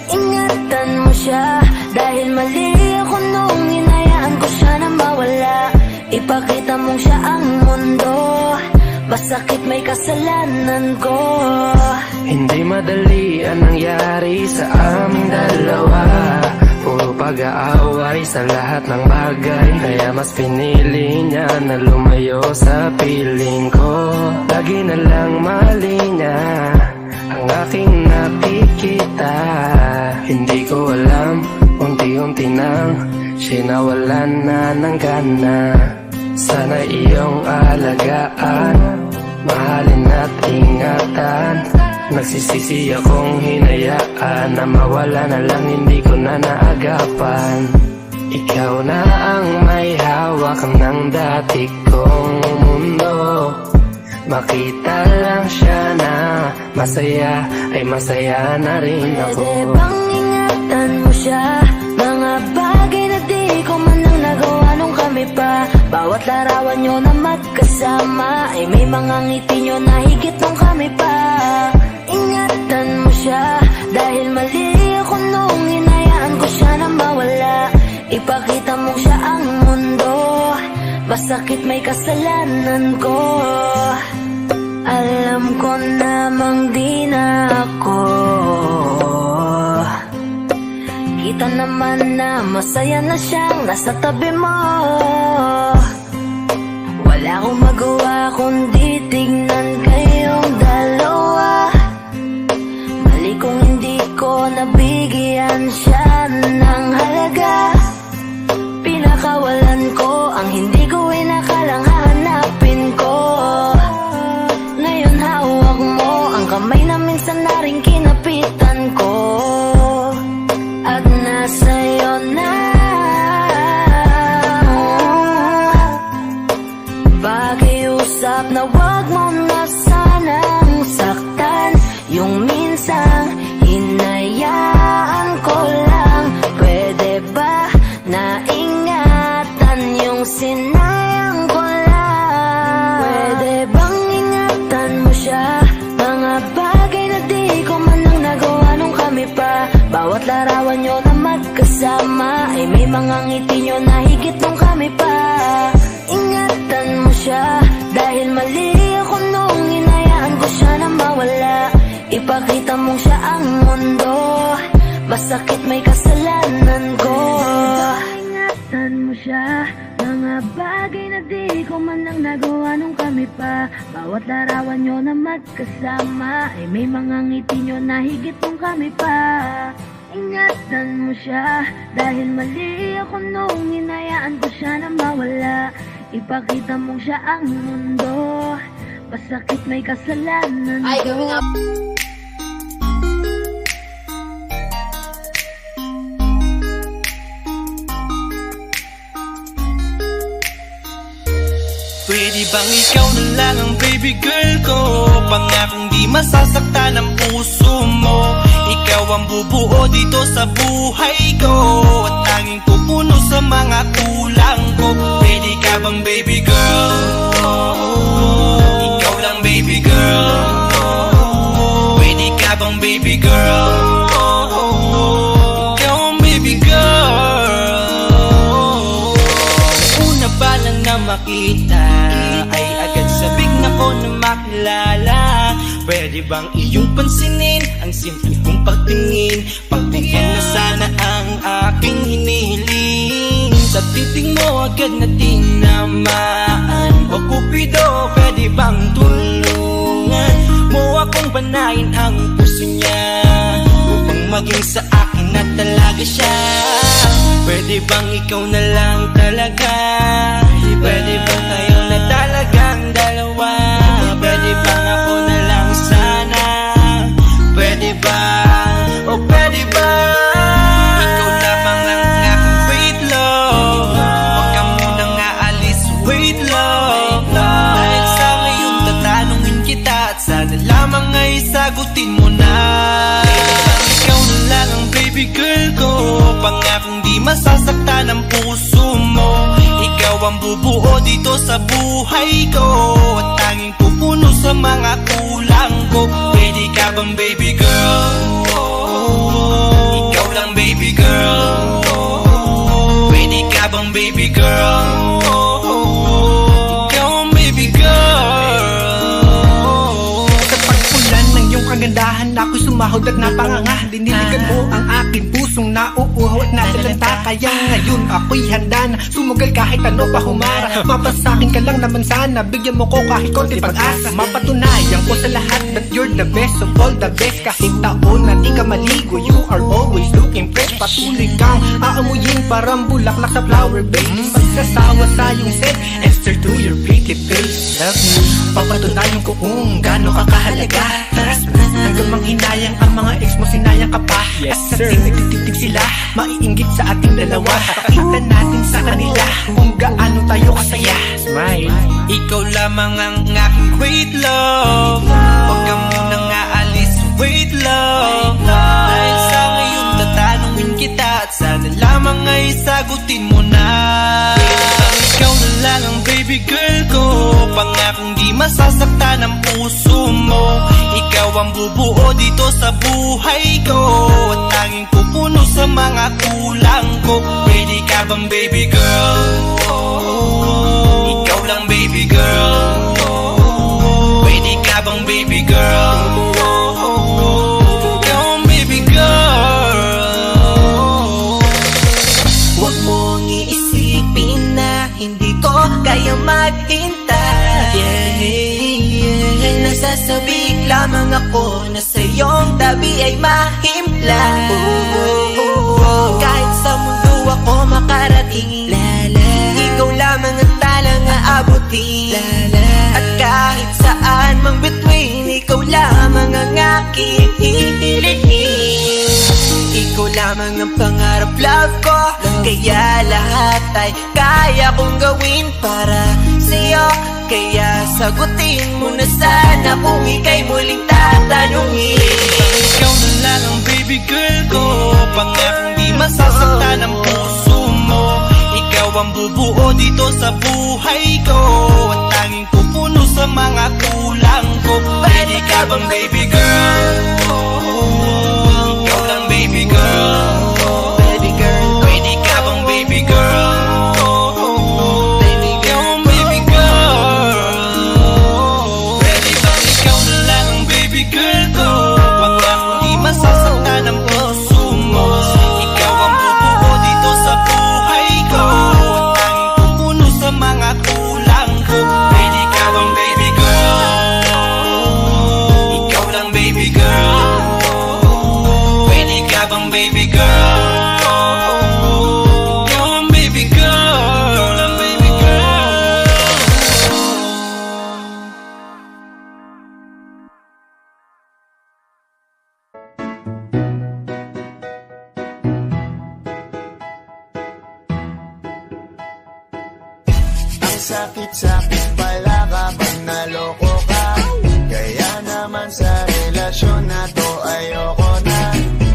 Ingatan mo siya, dahil mali ako nung hinayaan ko siya na mawala. Ipakita mong siya ang mundo, masakit may kasalanan ko. Hindi madali ang nangyari sa aming dalawa. Puro pag-aaway sa lahat ng bagay, kaya mas pinili niya na lumayo sa piling ko. Lagi na lang mali niya ang aking nakikita. Hindi ko alam, unti-unti nang sinawalan na ng gana. Sana iyong alagaan, mahalin at ingatan. Nagsisisi akong hinayaan na mawala na lang, hindi ko na naagapan. Ikaw na ang may hawak ng dati kong mundo. Makita lang siya na masaya, ay masaya na rin ako. Pwede bang ingatan mo siya? Mga bagay na di ko man lang nagawa nung kami pa. Bawat larawan nyo na magkasama ay may mga ngiti nyo na higit nung kami pa. Ingatan mo siya, dahil mali ako nung hinayaan ko siya na mawala. Ipakita mo siya ang mundo, masakit may kasalanan ko. Alam ko namang di na ako. Kita naman na masaya na siyang nasa tabi mo. Wala akong magawa kundi tignan kayong dalawa. Mali kung hindi ko nabigyan siya ng halaga. Pinakawalan ko ang hindi ko inakalang hahanapin ko. Ngayon hawak mo ang kamay na minsan na rin kinapitan ko. At nasa'yo na pakiusap na wag mo na sanang saktan. Yung minsan hinayaan ko lang. Pwede ba na ingatan yung sinayang ko lang? Pwede bang ingatan mo siya? Mga bagay na di ko man lang nagawa nung kami pa. Bawat larawan nyo na magkasama ay may mga ngiti nyo na higit nung kami pa. Ingatan mo siya, dahil mali ako nung hinayaan ko siya na mawala. Ipakita mong siya ang mundo, masakit may kasalanan ko. Ingatan mo siya, mga bagay na di ko man lang nagawa nung kami pa. Bawat larawan nyo na magkasama ay may mga ngiti nyo na higit nung kami pa. Ingatan mo siya, dahil mali ako nung hinayaan ko siya na mawala. Ipakita mong siya ang mundo, masakit may kasalanan ko. Pwede bang ikaw na lang ang baby girl ko? Pangakong di masasaktan ang puso mo. Ikaw ang bubuo dito sa buhay ko, at tanging pupuno sa mga kulang ko. Pwede ka bang baby girl? Ikaw lang baby girl. Pwede ka bang baby girl? Ikaw ang baby girl. Una pa lang na makita ay agad sabik na ko na makilala. Pwede bang iyong pansinin ang simple kong pagtingin? Pagbigyan na sana ang aking hinihiling. Sa titing mo agad na tinamaan. O Cupido, pwede bang tulungan mo akong panayin ang puso niya, upang maging sa akin na talaga siya? Pwede bang ikaw na lang talaga? Pwede bang tayo na talagang dalawa? Pwede bang ako na lang sana? Pwede ba? O pwede ba? Ikaw lamang ang aking wait love. Huwag ka munang aalis, wait love. Dahil sa ngayon tatanungin kita at sana lamang ay sagutin mo na. Ikaw na lang ang baby girl ko, pangakong di masasaktan ang puso mo. Ikaw ang bubuo dito sa buhay ko, at tanging pupuno sa mga kulang ko. Pwede ka bang baby girl? Ikaw lang baby girl. Pwede ka bang baby girl? Ikaw ang baby girl. Sa pagpulan ng iyong kagandahan, ako'y sumahod at napanganga. Diniligan mo ang aking pusong nauuhaw at natalanta. Kaya ngayon ako'y handa na sumugal kahit ano pa humara. Mapasakin ka lang naman sana, bigyan mo ko kahit konti pag-asa. Mapatunayan ko sa lahat that you're the best of all the best. Kahit taon na di ka maligo, you are always looking fresh. Patuloy kang aamuyin parang bulaklak sa flower base. Pagsasawa sa iyong set and stare to your pretty face. Love you, papatunayan ko kung gaano ka kahalaga. Hanggang manghinayang ang mga ex mo, sinayang ka pa. Yes sir, at nagtitig sila, maiinggit sa ating dalawa. Pakita natin sa kanila kung gaano tayo kasaya. Smile. Ikaw lamang ang aking great love. Huwag ka munang aalis, wait love. Dahil sa ngayon tatanungin kita at sana lamang ay sagutin mo na. Ikaw na lang ang baby girl ko, pangakong di masasaktan ang puso mo. Ikaw ang bubuo dito sa buhay ko, at tanging pupuno sa mga kulang ko. Pwede ka bang baby girl? Ikaw lang baby girl. Pwede ka bang baby girl? Ikaw ang baby girl. Huwag mong iisipin na hindi ko kaya maghintay. Nasasabik lamang ako na sa iyong tabi ay mahimpla. Kahit sa mundo ako makarating, ikaw lamang ang talang aabutin. At kahit saan mang between, ikaw lamang ang aking hihilihin. Ikaw lamang ang pangarap, love ko. Kaya lahat ay kaya kong gawin para sa'yo. Kaya sagutin mo na sana kung ika'y muling tatanungin. Ikaw na lang ang baby girl ko, pangakong di masasaktan ang puso mo. Ikaw ang bubuo dito sa buhay ko, at tanging pupuno sa mga kulang ko. Pwede ka bang baby girl? Ikaw lang baby girl. Baby girl. Pwede ka bang baby girl? Ikaw ang baby girl. Pwede bang ikaw na lang ang baby girl ko, pangakong di masasaktan ang puso mo. Ikaw ang bubuo dito sa buhay ko, at tanging pupuno sa mga kulang ko. Pwede ka bang baby girl? Ikaw lang baby girl. Pwede ka bang baby girl? Ikaw ang baby girl. Ikaw lang baby girl. Ang sakit-sakit pala kapag naloko ka. Kaya naman sa relasyon na to ayoko na.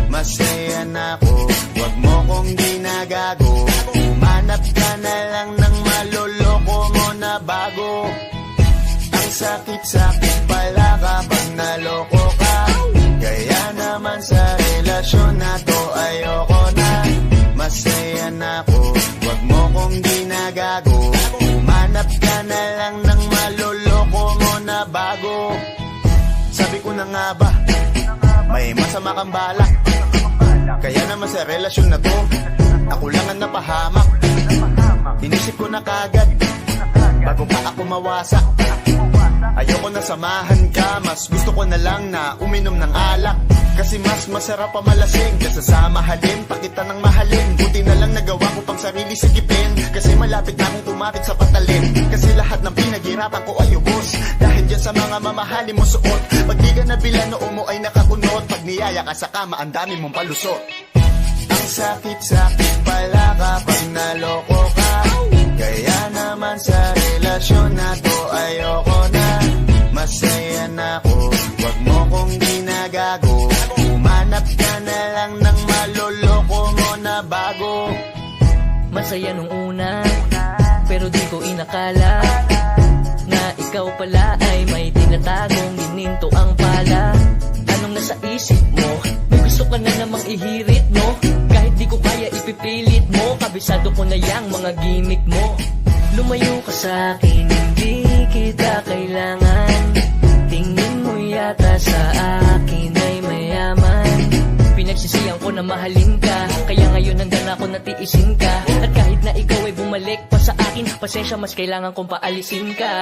Masaya na ako, wag mo kong ginagago. Umanap ka na lang ng maloloko mo na bago. Ang sakit-sakit pala kapag naloko ka. Kaya naman sa relasyon na to ayoko na. Masaya na ako, wag mo kong ginagago. Umanap ka na lang ng maloloko mo na bago. Sabi ko na nga ba? May masama kang balak. Kaya naman sa relasyon na to, ako lang ang napahamak. Inisip ko na kagad bago pa ako mawasak. Ayoko na samahan ka, mas gusto ko na lang na uminom ng alak. Kasi mas masarap pa malasing kaysa sa mahalin, pakita ng mahalin. Buti na lang nagawa ko pang sarili sigipin, kasi malapit na akong tumapit sa patalin. Kasi lahat ng pinaghirapan ko ay ubos dahil dyan sa mga mamahalin mo suot. Pag di ka nabilan, noo mo ay nakakunot. Pag niyaya ka sa kama, ang dami mong palusot. Ang sakit-sakit pala kapag naloko ka. Kaya naman sa relasyon na to ayoko na. Masaya na ako, wag mo kong ginagago. Umanap ka na lang ng maloloko mo na bago. Masaya nung una, pero di ko inakala na ikaw pala ay may tinatagong gininto ang pala. Anong nasa isip mo? May gusto ka na namang ihirit, no? Kahit di ko kaya ipipilit mo, kabisado ko na yang mga gimmick mo. Lumayo ka sa akin, hindi kita kailangan. Tingin mo yata sa akin ay mayaman. Pinagsisiyang ko na mahalin ka, kaya ngayon nandan ako natiisin ka. At kahit na ikaw ay bumalik pa sa akin, pasensya, mas kailangan kong paalisin ka.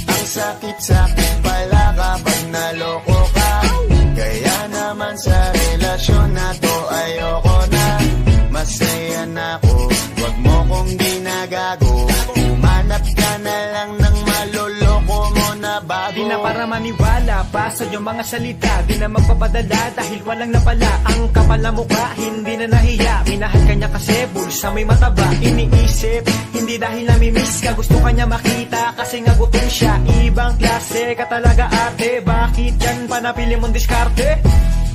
Ang sakit-sakit pala kapag naloko ka. Kaya naman sa relasyon na to ayoko na. Masaya na ako, wag mo kong ginagago. Umanap ka na lang ng maloloko mo na bago. Di na para maniwala pa sa iyong mga salita, di na magpapadala dahil walang napala. Ang kapal na mukha, hindi na nahiya. Minahal ka niya kasi bulsa may mataba. Iniisip, hindi dahil namimiss ka, gusto ka niya makita kasi nga gutom siya. Ibang klase ka talaga ate, bakit yan pa napili mong diskarte?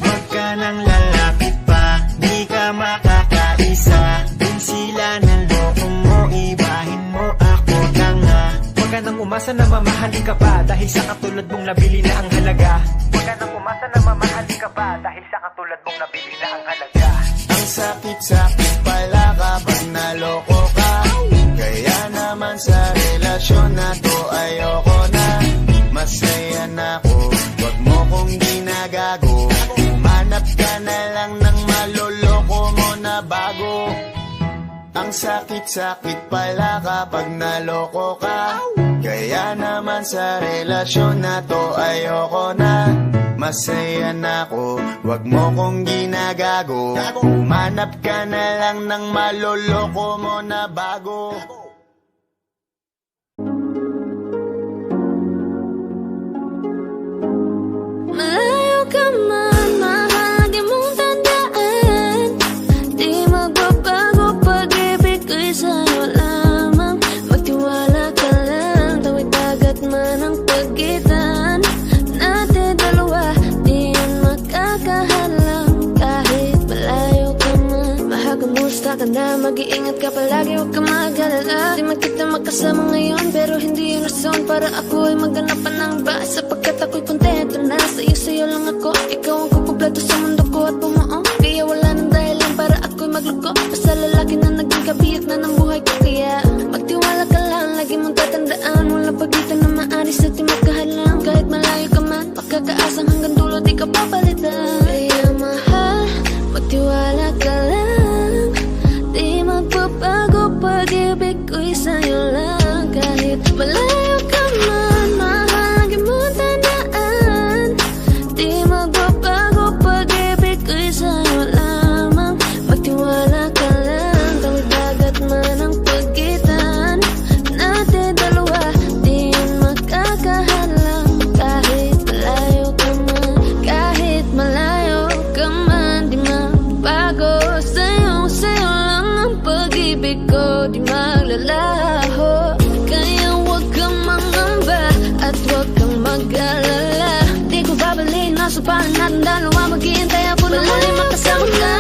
Wag ka nang lalapit pa, di ka makakaisa. Kung sila ng loko mo, ibahin mo ako tanga. Huwag ka nang umasa na mamahalin ka pa dahil sa katulad mong nabili na ang halaga. Huwag ka nang umasa na mamahalin ka pa dahil sa katulad mong nabili na ang halaga. Ang sakit-sakit pala kapag naloko ka. Kaya naman sa relasyon na to ayoko na. Masaya na ako, wag mo kong ginagago. Umanap ka na lang ng maloloko mo na bago. Ang sakit-sakit pala kapag naloko ka. Kaya naman sa relasyon na to ayoko na. Masaya na ako, wag mo kong ginagago. Umanap ka na lang ng maloloko mo na bago. Malayo ka man, mahagi mong tandaan. Di magbabago, pag-ibig ko'y sa'yo lamang. Magtiwala ka lang, tawid dagat man ang pagitan natin dalawa, di yan makakahalang. Kahit malayo ka man, mahagamusta ka na, mag-iingat ka palagi, huwag ka mag-alala. Di man kita makasama ngayon, pero hindi yun rason para ako ay maganapan ng iba. Sapagkat ako'y kontento na sa'yo lang ako. Ikaw ang kukumpleto sa mundo ko at bumuo. Kaya wala nang dahilan para ako'y magluko. Basta lalaki na naging kabiyak na ng buhay ko. Kaya magtiwala ka lang, lagi mong tatandaan. Walang pagitan na maaris at di magkahalang. Kahit malayo ka man, pagkakaasang hanggang dulo di ka papalitan. Kaya mahal, magtiwala ka lang. Di magbabago, pag-ibig ko'y sa'yo lang. Kahit malayo ka man, mahal, lagi mong tandaan. Di magbabago, pag-ibig ko'y sa'yo lamang. Magtiwala ka lang, tawid dagat man ang pagitan natin dalawa, di yan makakahalang. Kahit malayo ka man, kahit malayo ka man, di magbago. Sa'yo lang ang pag-ibig ko, di maglalaho. Kaya huwag kang mangamba at huwag kang mag-alala. Di ko babalik, nasa palan natin dalawa. Maghihintay ako na muli makasama ka.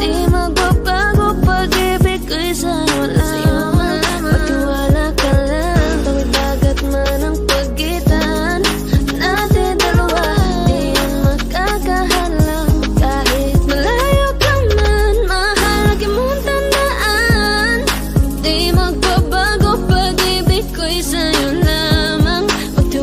Di magbabago, pag-ibig ko'y sa'yo lang. Magtiwala ka lang, tawid dagat man ang pagitan natin dalawa, di yan makakahalang. Kahit malayo ka man, mahal, lagi mong tandaan. Di magbabago, pag-ibig ko'y sa'yo lamang. Magtiwala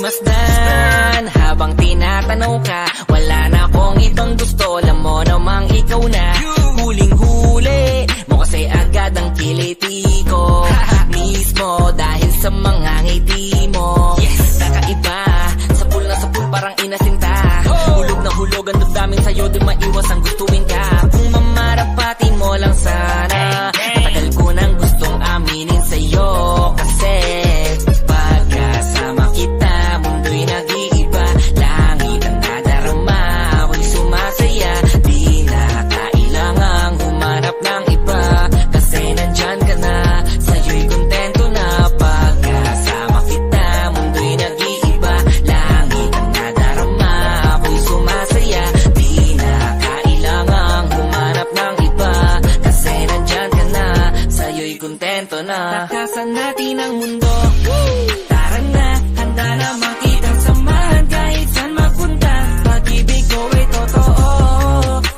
pagmasdan habang tinatanong ka. Wala na akong ibang gusto, alam mo namang ikaw na. Huling-huli mo kasi agad ang kiliti ko mismo dahil sa mga ngiti mo. Yes, kakaiba, sapul na sapul parang inasinta. Hulog na hulog ang damdamin sa'yo, di maiwas ang gustuin ka. Kung mamarapatin mo lang sana, matagal ko nang gustong aminin sa'yo. Kasi pagkasama kita, mundo'y nag-iiba. Langit ang nadarama, ako'y sumasaya. Di na kailangang humanap ng iba, kasi nandyan ka na, sa'yo'y kontento na. Pagkasama kita, mundo'y nag-iiba. Langit ang nadarama, ako'y sumasaya. Di na kailangang humanap ng iba, kasi nandyan ka na, sa'yo'y kontento na. Takasan natin ang mundo, tara na, handa na makitang samahan kahit saan mapunta. Pag-ibig ko ay totoo,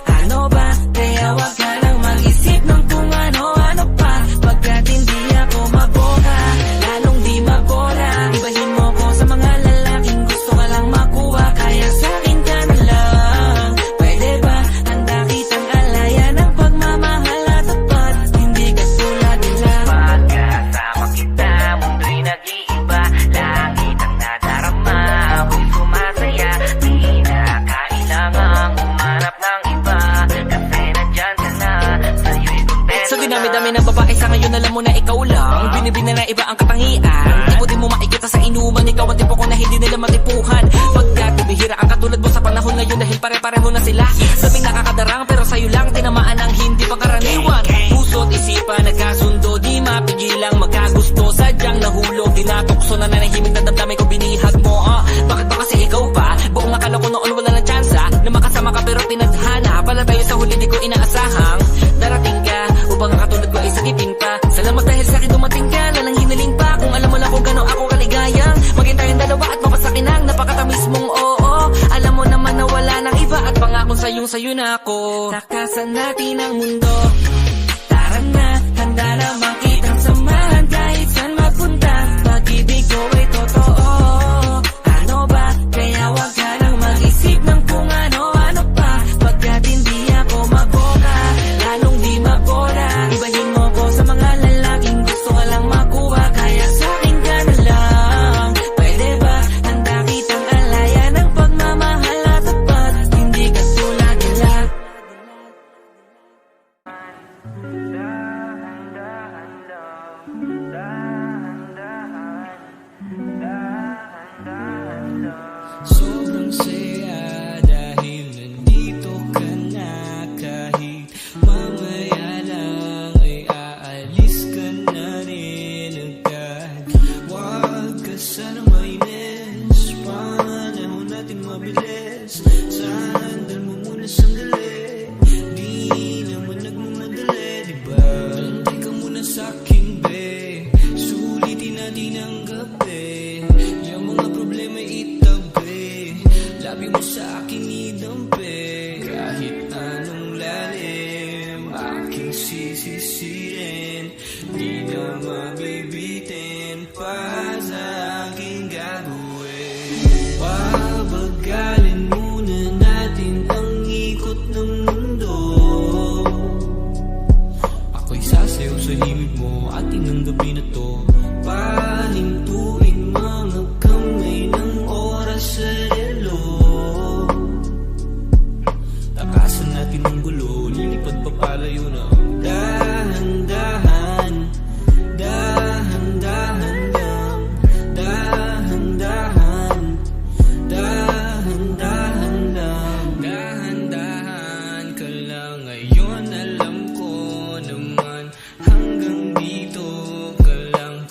ano ba? Kaya wag ka lang mag-isip ng kung ano-ano pa. Pagkat hindi ako mabola, lalong di mabola. Ibahin mo ko sa mga lalaking gusto ka lang makuha, kaya sa'kin ka na lang. Pwede ba? Handa kitang alayan ng pagmamahal at tapat, hindi ka tulad nila. Pagkasama kita, mundo'y nag-iiba. Langit ang nadarama, ako'y sumasaya. Di na kailangang humanap ng iba, kasi nandyan ka na, sa'yo'y kontento. Sa dinami-dami ng babae sa ngayon, alam mo na ikaw lang. Binibina na iba ang katangian, tipo di mo makikita sa inuman. Ikaw ang tipo ko na hindi nila matipuhan. Pagkat bibihira ang katulad mo sa panahon ngayon, dahil pare-pareho na sila. Sabing nakakadarang pero sa'yo lang tinamaan ang hindi pangkaraniwan. Puso't isipan nagkasundo, di mapigilang magkagusto. Sadyang nahulog, dinatukso na nanahimik na damdamin ko, binihag mo. Bakit ba kasi ikaw pa? Buong akala ko noon wala ng tsansa na makasama ka, pero pinadhana pala tayo sa huli, di ko inaasahang darating ka upang ang katulad ko ay sagipin pa. Salamat dahil sa'kin dumating ka, lalang hinaling pa. Kung alam mo lang kung gano'n ako kaligayang maging tayong dalawa at mapasakin ang napakatamis mong oo. Alam mo naman na wala nang iba at pangakong sa'yo na ako. Takasan natin ang mundo, tara na, handa na makitang samahan kahit saan mapunta. Pag-ibig ko ay totoo, ano ba? Kaya wag ka lang mag-isip ng kung ano-ano pa. Pagkat hindi ako mabola, lalong di mabola. Ibahin mo ko sa mga lalaking gusto ka lang makuha, kaya sa'kin ka na lang. Pwede ba? Handa kitang alayan ng pagmamahal at tapat, hindi ka tulad nila. Sobrang saya dahil nandito ka na, kahit mamaya lang ay aalis ka na rin agad. Wag ka sana mainis, panahon natin mabilis. Sandal mo muna sandali, di naman nagmamadali, diba? Tantay ka muna sa'kin, be, sulitin natin ang gabi. Yung mga problema itabi, labi mo sa akin idampi. Kahit anong lalim, aking sisisirin, di na mabibitin pa sa aking gagawin. Pabagalin muna natin ang ikot ng mundo. Ako'y sasayaw sa himig mo, ating ang gabi na to. Pahintuin mga kamay ng oras sa relo. Takasan natin ang gulo, lilipad pa palayo na. Dahan-dahan, dahan-dahan lang. Dahan-dahan, dahan-dahan lang. Dahan-dahan ka lang ngayon, alam ko naman hanggang dito ka lang.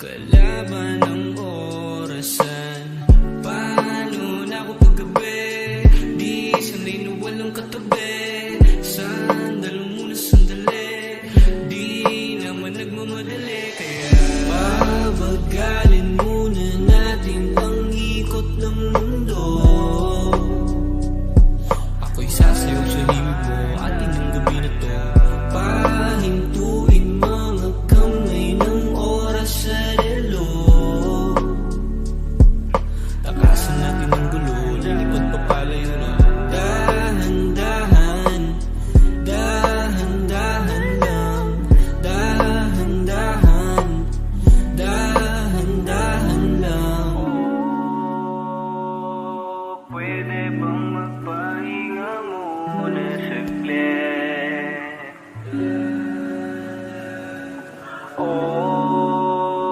Oh,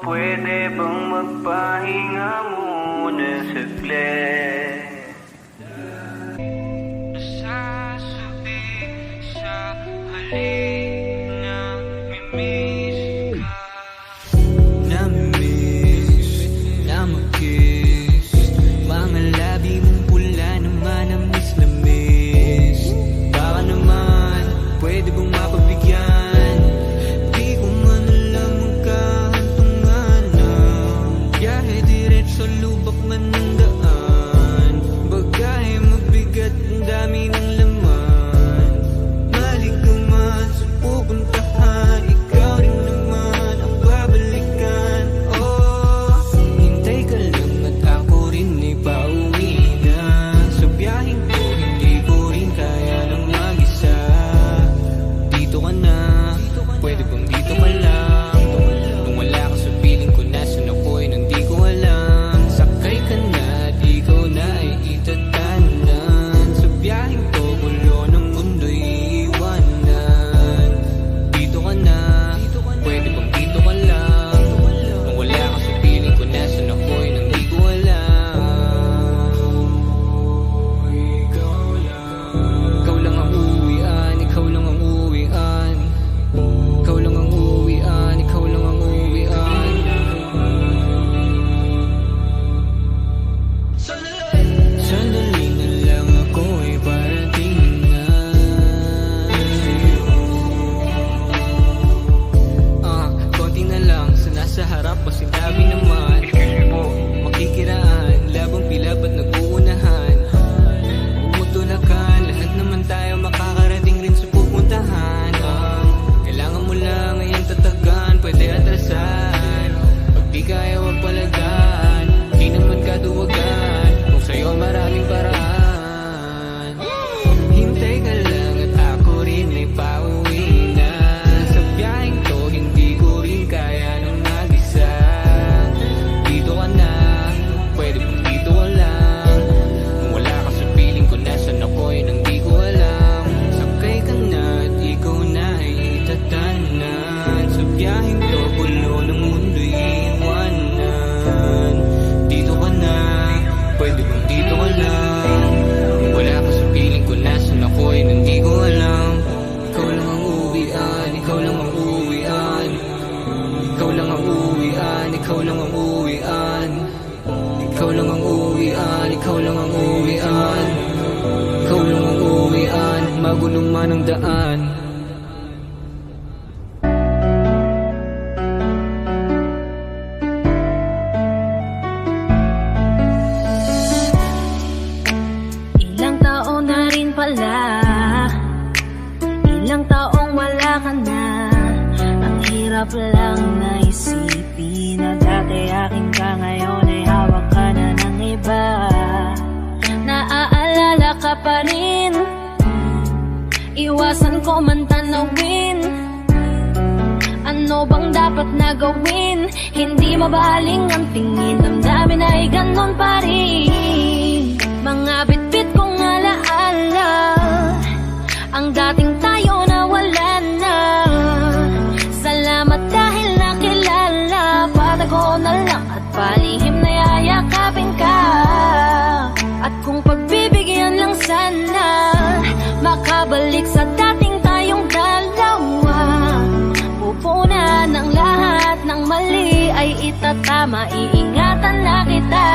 pwede bang magpahinga muna saglit? Nasasabi sa halik na mimiss ka. Namiss na mag-kiss, mga labi mong pula naman ang miss na miss. Baka naman, pwede bang mapabigyan? Di ko man alam magkahantungan na biyahe diretso lubak man ng daan. Bagahe mabigat, ang dami ng laman. Mali ka man sa pupuntahan, ikaw rin naman ang babalikan. Oh, hintay ka lang at ako rin ay pauwi na. Sa biyaheng ko, hindi ko rin kaya nang mag-isa. Dito ka na, pwede bang dito ka lang? Nung wala ka sa piling ko, nasan ako'y nang di ko alam. Sakay ka na at ikaw na ay itatanan. Sa biyaheng ko, gulo ng mundo'y iiwanan. Dito ka na, pwede bang dito ka lang? Nung wala ka sa piling ko, nasan ako'y nang di ko alam. Ikaw lang ang uwian, ikaw lang ang uwian. Ikaw lang ang uwian, ikaw lang ang uwian. Sandali na lang ako ay parating na. Konti na lang sa nasa harap o sinabi naman. Makikiraan, labang pila ba't nag-uunahan? Umutulakan, lahat naman tayo makakarating rin sa pupuntahan. Kailangan mo lang ngayong tatagan, pwede atrasan. Pag di kaya wag palagaan, di naman kaduwagan. Kung sa'yo maraming paraan. Hintay ka lang at ako rin ay pauwi na. Sa biyaheng to, hindi ko rin kaya nung mag-isa. Dito ka na, pwede bang dito ka lang? Kung wala ka sa piling ko, nasan ako'y nang di ko alam. Sakay ka na at ikaw na ay itatanan. Sa biyaheng to, gulo ng mundo'y iiwanan. Dito ka na, pwede bang dito ka lang? Kung wala ka sa piling ko, nasan ako'y nang di ko alam. Ikaw lang ang uwian, ikaw lang ang uwian. Ikaw lang ang uwian, ikaw lang ang uwian. Ikaw lang ang uwian, ikaw lang ang uwian. Ikaw lang ang uwian, magulo man ang daan. Ilang taon na rin pala, ilang taong wala ka na. Ang hirap lang na isipin na dati akin ka, ngayon ay hawak ka na ng iba. Naaalala ka pa rin, iwasan ko man tanawin. Ano bang dapat na gawin? Hindi mabaling ang tingin, damdamin ay ganon pa rin. Mga bitbit kong alaala, ang dating tayo na wala na. Salamat dahil nakilala, patago na lang at palihim na yayakapin ka. At kung pagbibigyan lang sana, makabalik sa dating tayong dalawa. Pupunan ng lahat ng mali ay itatama, iingatan na kita.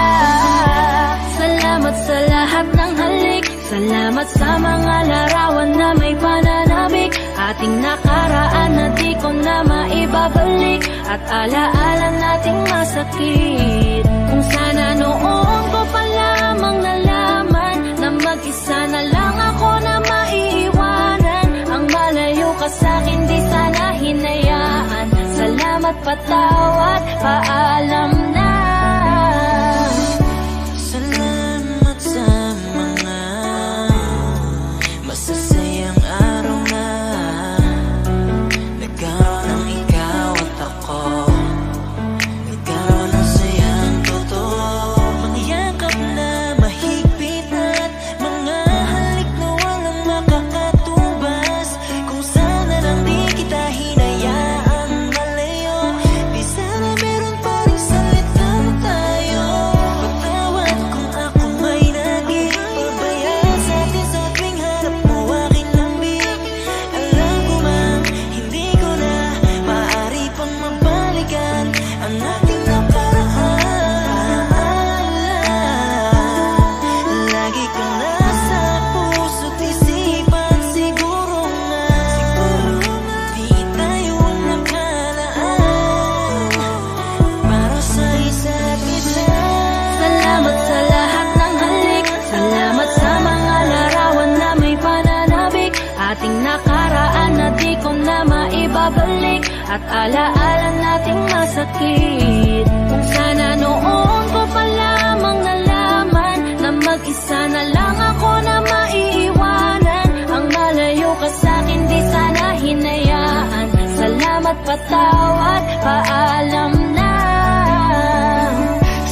Salamat sa lahat ng halik, salamat sa mga larawan na may pananabik. Ating nakaraan na di ko na maibabalik, at alaala nating masakit. Kung sana noon ko pa lamang nalaman na mag-isa na lang ako na maiiwanan. Ang malayo ka sa'kin di sana hinayaan. Salamat, patawad, paalam na. Salamat sa mga masasayang araw na nagkaroon ng ikaw at ako. Nagkaroon ng sayang totoo, pangyayakap na mahigpit at mga halik na walang makakatubas. Kung sana lang di kita hinayaan. at alaala nating masakit. Kung sana noon ko pa lamang nalaman na mag-isa na lang ako na maiiwanan. Ang malayo ka sa'kin di sana hinayaan. Salamat, patawad, paalam na.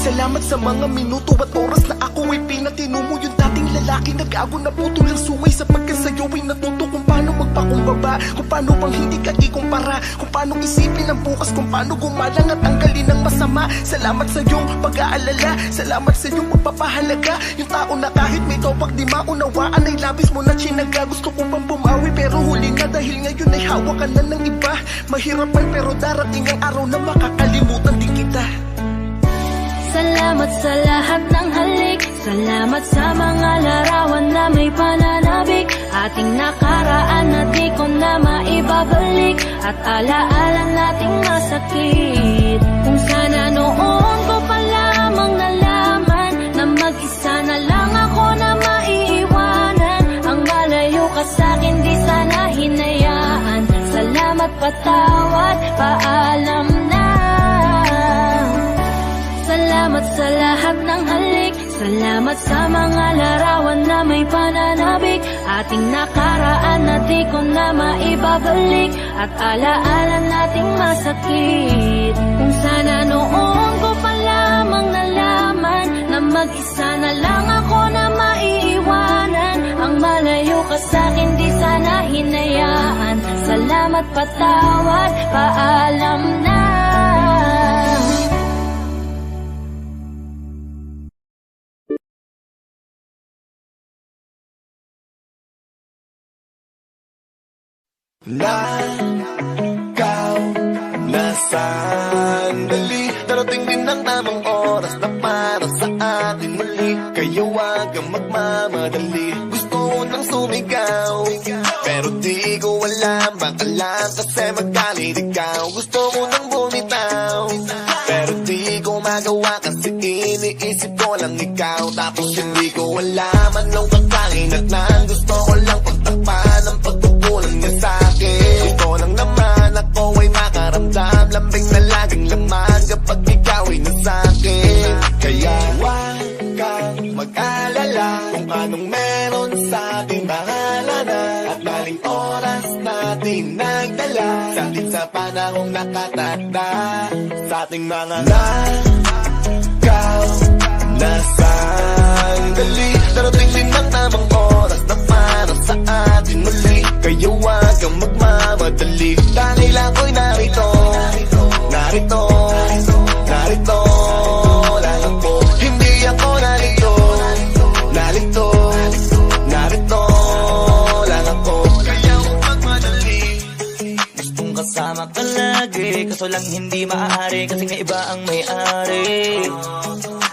Salamat sa mga minuto at oras na ako ay pinatino mo. Yung dating lalaki na gago na putol ang suway, sapagkat sa'yo ay natuto kung paano magpakumbaba, kung paano bang hindi ka ikumpara, kung paano isipin ang bukas, kung paano gumalang at tanggalin ang masama. Salamat sa iyong pag-aalala, salamat sa iyong pagpapahalaga. Yung tao na kahit may topak di maunawaan ay labis mo na chinaga. Gusto ko pang bumawi pero huli na, dahil ngayon ay hawak ka na ng iba. Mahirapan pero darating ang araw na makakalimutan din kita. Salamat sa lahat ng halik, salamat sa mga larawan na may pananabik. Ating nakaraan na di ko na maibabalik, at alaala nating masakit. Kung sana noon ko pa lamang nalaman na mag-isa na lang ako na maiiwanan. Ang malayo ka sa'kin di sana hinayaan. Salamat, patawad, paalam na. Salamat sa lahat ng halik, salamat sa mga larawan na may pananabik. Ating nakaraan na di ko na maibabalik, at alaala nating masakit. Kung sana noon ko pa lamang nalaman na mag-isa na lang ako na maiiwanan. Ang malayo ka sa'kin di sana hinayaan. Salamat, patawad, paalam na. Nakaw na sandali, darating din ang tamang oras na para sa atin muli. Kaya wag kang magmamadali, gusto ko nang sumigaw pero di ko alam, baka lang kasi magalit ikaw. Gusto ko nang bumitaw pero di ko magawa, kasi iniisip ko lang ikaw. Tapos hindi ko alam anong kakainatnan, gusto ko lang pagtakpan ang pagkukulang niya sa'kin. Gusto lang naman ako ay makaramdam, lambing na laging laman kapag ikaw ay nasa'kin. Kaya huwag kang mag-alala kung anong meron sa'ting bahala na, at maling oras natin nagdala sa'tin sa panahong nakatanda. Sa ating mga nakaw na sandali, darating din ang tamang oras na para sa atin muli. Kaya huwag kang magmamadali, dahil ako'y narito, narito, narito lang ako. Hindi ako narito, narito, narito lang ako. Kaya huwag magmadali, Gustong kasama ka lagi, kaso lang hindi maaari, kasi nga iba ang may-ari.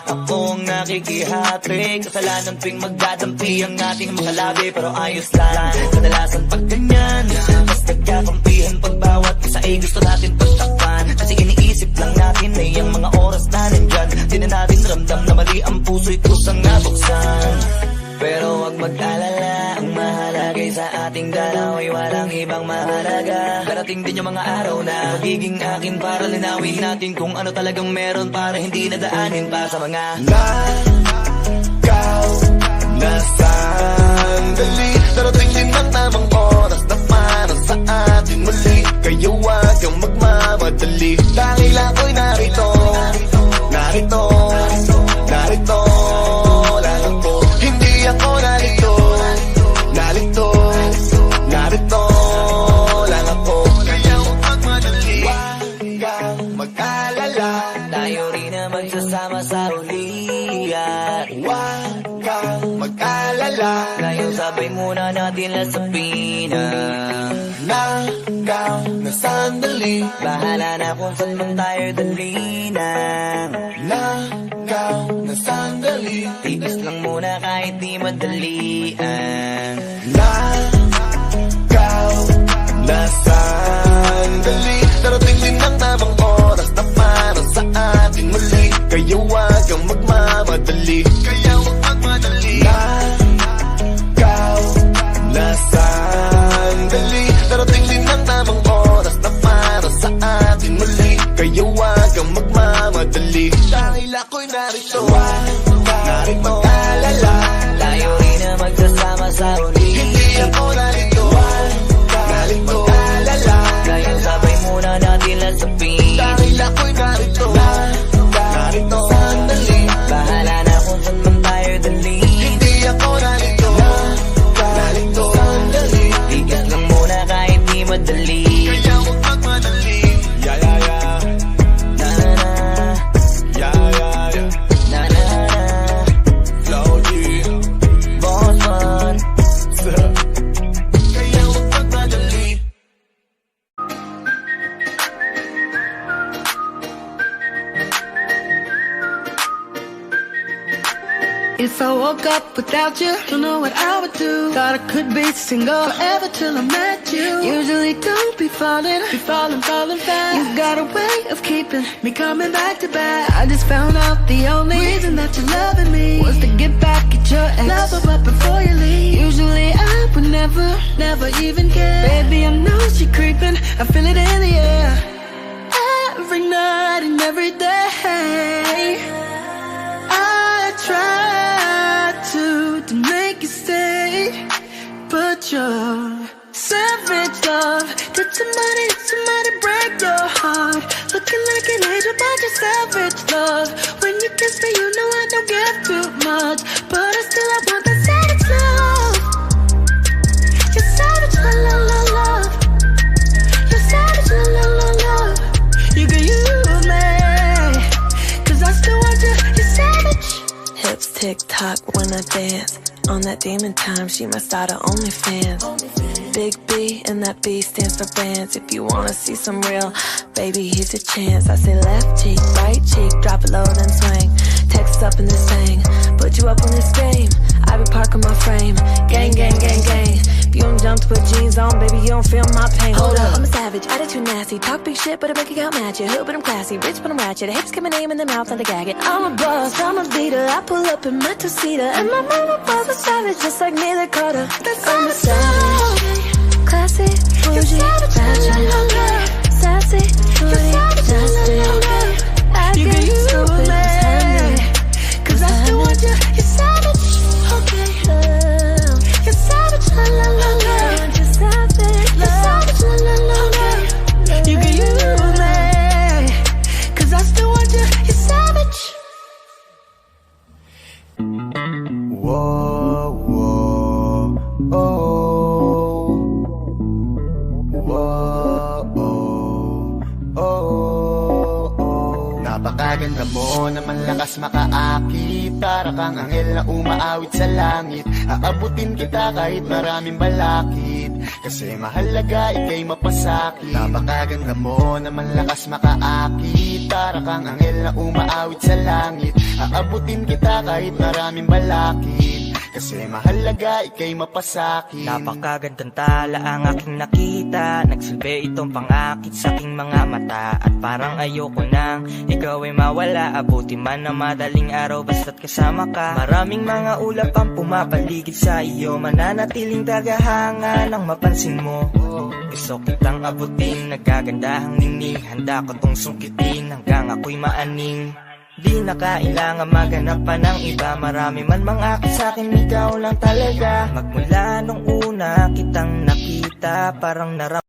Ako ang nakikihati, kasalanan tuwing magdadampi ang ating mga labi, pero ayos lang. Kadalasan pag ganyan, mas nagkakampihan pag bawat isa ay gusto natin pagtakpan. Kasi iniisip lang natin ay ang mga oras na nandyan. Di na natin ramdam na mali ang puso'y kusang nabuksan. Pero wag mag-alala, ang mahalagay sa ating dalaw ay walang ibang mahalaga. Darating din yung mga araw na magiging akin para linawin natin kung ano talagang meron, para hindi nadaanin pa sa mga nakaw na sandali, darating din ang tamang oras na para sa atin muli. Kaya huwag kang magmamadali, dahil ako'y narito, narito, narito lang ako. Hindi ako narito, narito, narito lang ako. Kaya huwag magmadali, huwag kang mag-alala, tayo rin na magsasama sa ulian. huwag kang mag-alala, Ngayon sabay muna natin lasapin ang nakaw na sandali, bahala na kung saan man tayo dali na. nakaw na sandali, Tigas lang muna kahit di madalian. nakaw na sandali, darating din ang tamang oras na para sa atin muli. Kaya huwag kang magmamadali, kaya huwag magmadali. Nakaw na sandali, darating din ang tamang oras na para sa usapin. Dahil ako'y narito, narito sandali. Bahala na kung saan man tayo dalhin. Hindi ako narito, narito sandali. Tigas lang muna kahit di madali. Kaya huwag magmadali. Yeah, yeah, yeah. Na na na, Yeah, yeah, yeah. na na na. Flow G. Boss man. Kaya huwag magmadali. If I woke up without you, don't know what I would do. Thought I could be single forever till I met you. Usually don't be falling fast. You got a way of keeping me coming back to back. I just found out the only reason that you're loving me was to get back at your ex. Love her but before you leave. Usually I would never even care. Baby, I know she creeping, I feel it in the air. Every night and every day I try to make you stay, but you're savage love. Did somebody break your heart? Looking like an angel, but you're savage love. When you kiss me, you know I don't give too much, but I still I want that savage love. You're savage love. You're savage love. You can use me, 'cause I still want you. You're savage. Hips tick tock when I dance. On that demon time, she my start of OnlyFans. Big B and that B stands for bands. If you wanna see some real, baby, here's a chance. I say left cheek, right cheek, drop it low then swing. Text up in this thing, put you up on this game. I be parking my frame, gang, gang, gang, gang. If you don't jump to put jeans on, baby, you don't feel my pain. Hold up, I'm a savage, attitude nasty. Talk big shit, but I make it out match it. Hood, but I'm classy, rich, but I'm ratchet. Hips get my name in the mouth and I gag it. I'm a boss, I'm a leader. I pull up in my two-seater, and my mama was a savage, just like Neela Carter. I'm a savage, classy, bougie, ratchet, sassy, booty, nasty. I You get can use stupid, me, pretending. 'cause I still want you. You're savage, okay. You're savage, You're savage, You're savage, You can use me, 'cause I still want you. You're savage. Whoa, whoa, oh. Whoa, oh, oh. Napakaganda mo na malakas makaakit. Para kang anghel na umaawit sa langit. Aabutin kita kahit maraming balakid, kasi mahalaga ika'y mapasakit. Napakaganda mo na malakas makaakit. Para kang anghel na umaawit sa langit. Aabutin kita kahit maraming balakid, kasi mahalaga ika'y mapasakit. Napakagandang tala ang aking nakita. Nagsilbi itong pangakit sa aking mga mata. At parang ayoko nang ikaw ay mawala. Abuti man na madaling araw basta't kasama ka. Maraming mga ulap ang pumapaligid sa iyo. Mananatiling tagahanga nang mapansin mo. Gusto kitang abutin, nagagandahang ningning. Handa ko tong sungkitin hanggang ako'y maaning. Di na kailangan maghanap pa ng iba. Marami man mangakit sa'kin, ikaw lang talaga. Magmula nung una kitang nakita, parang naram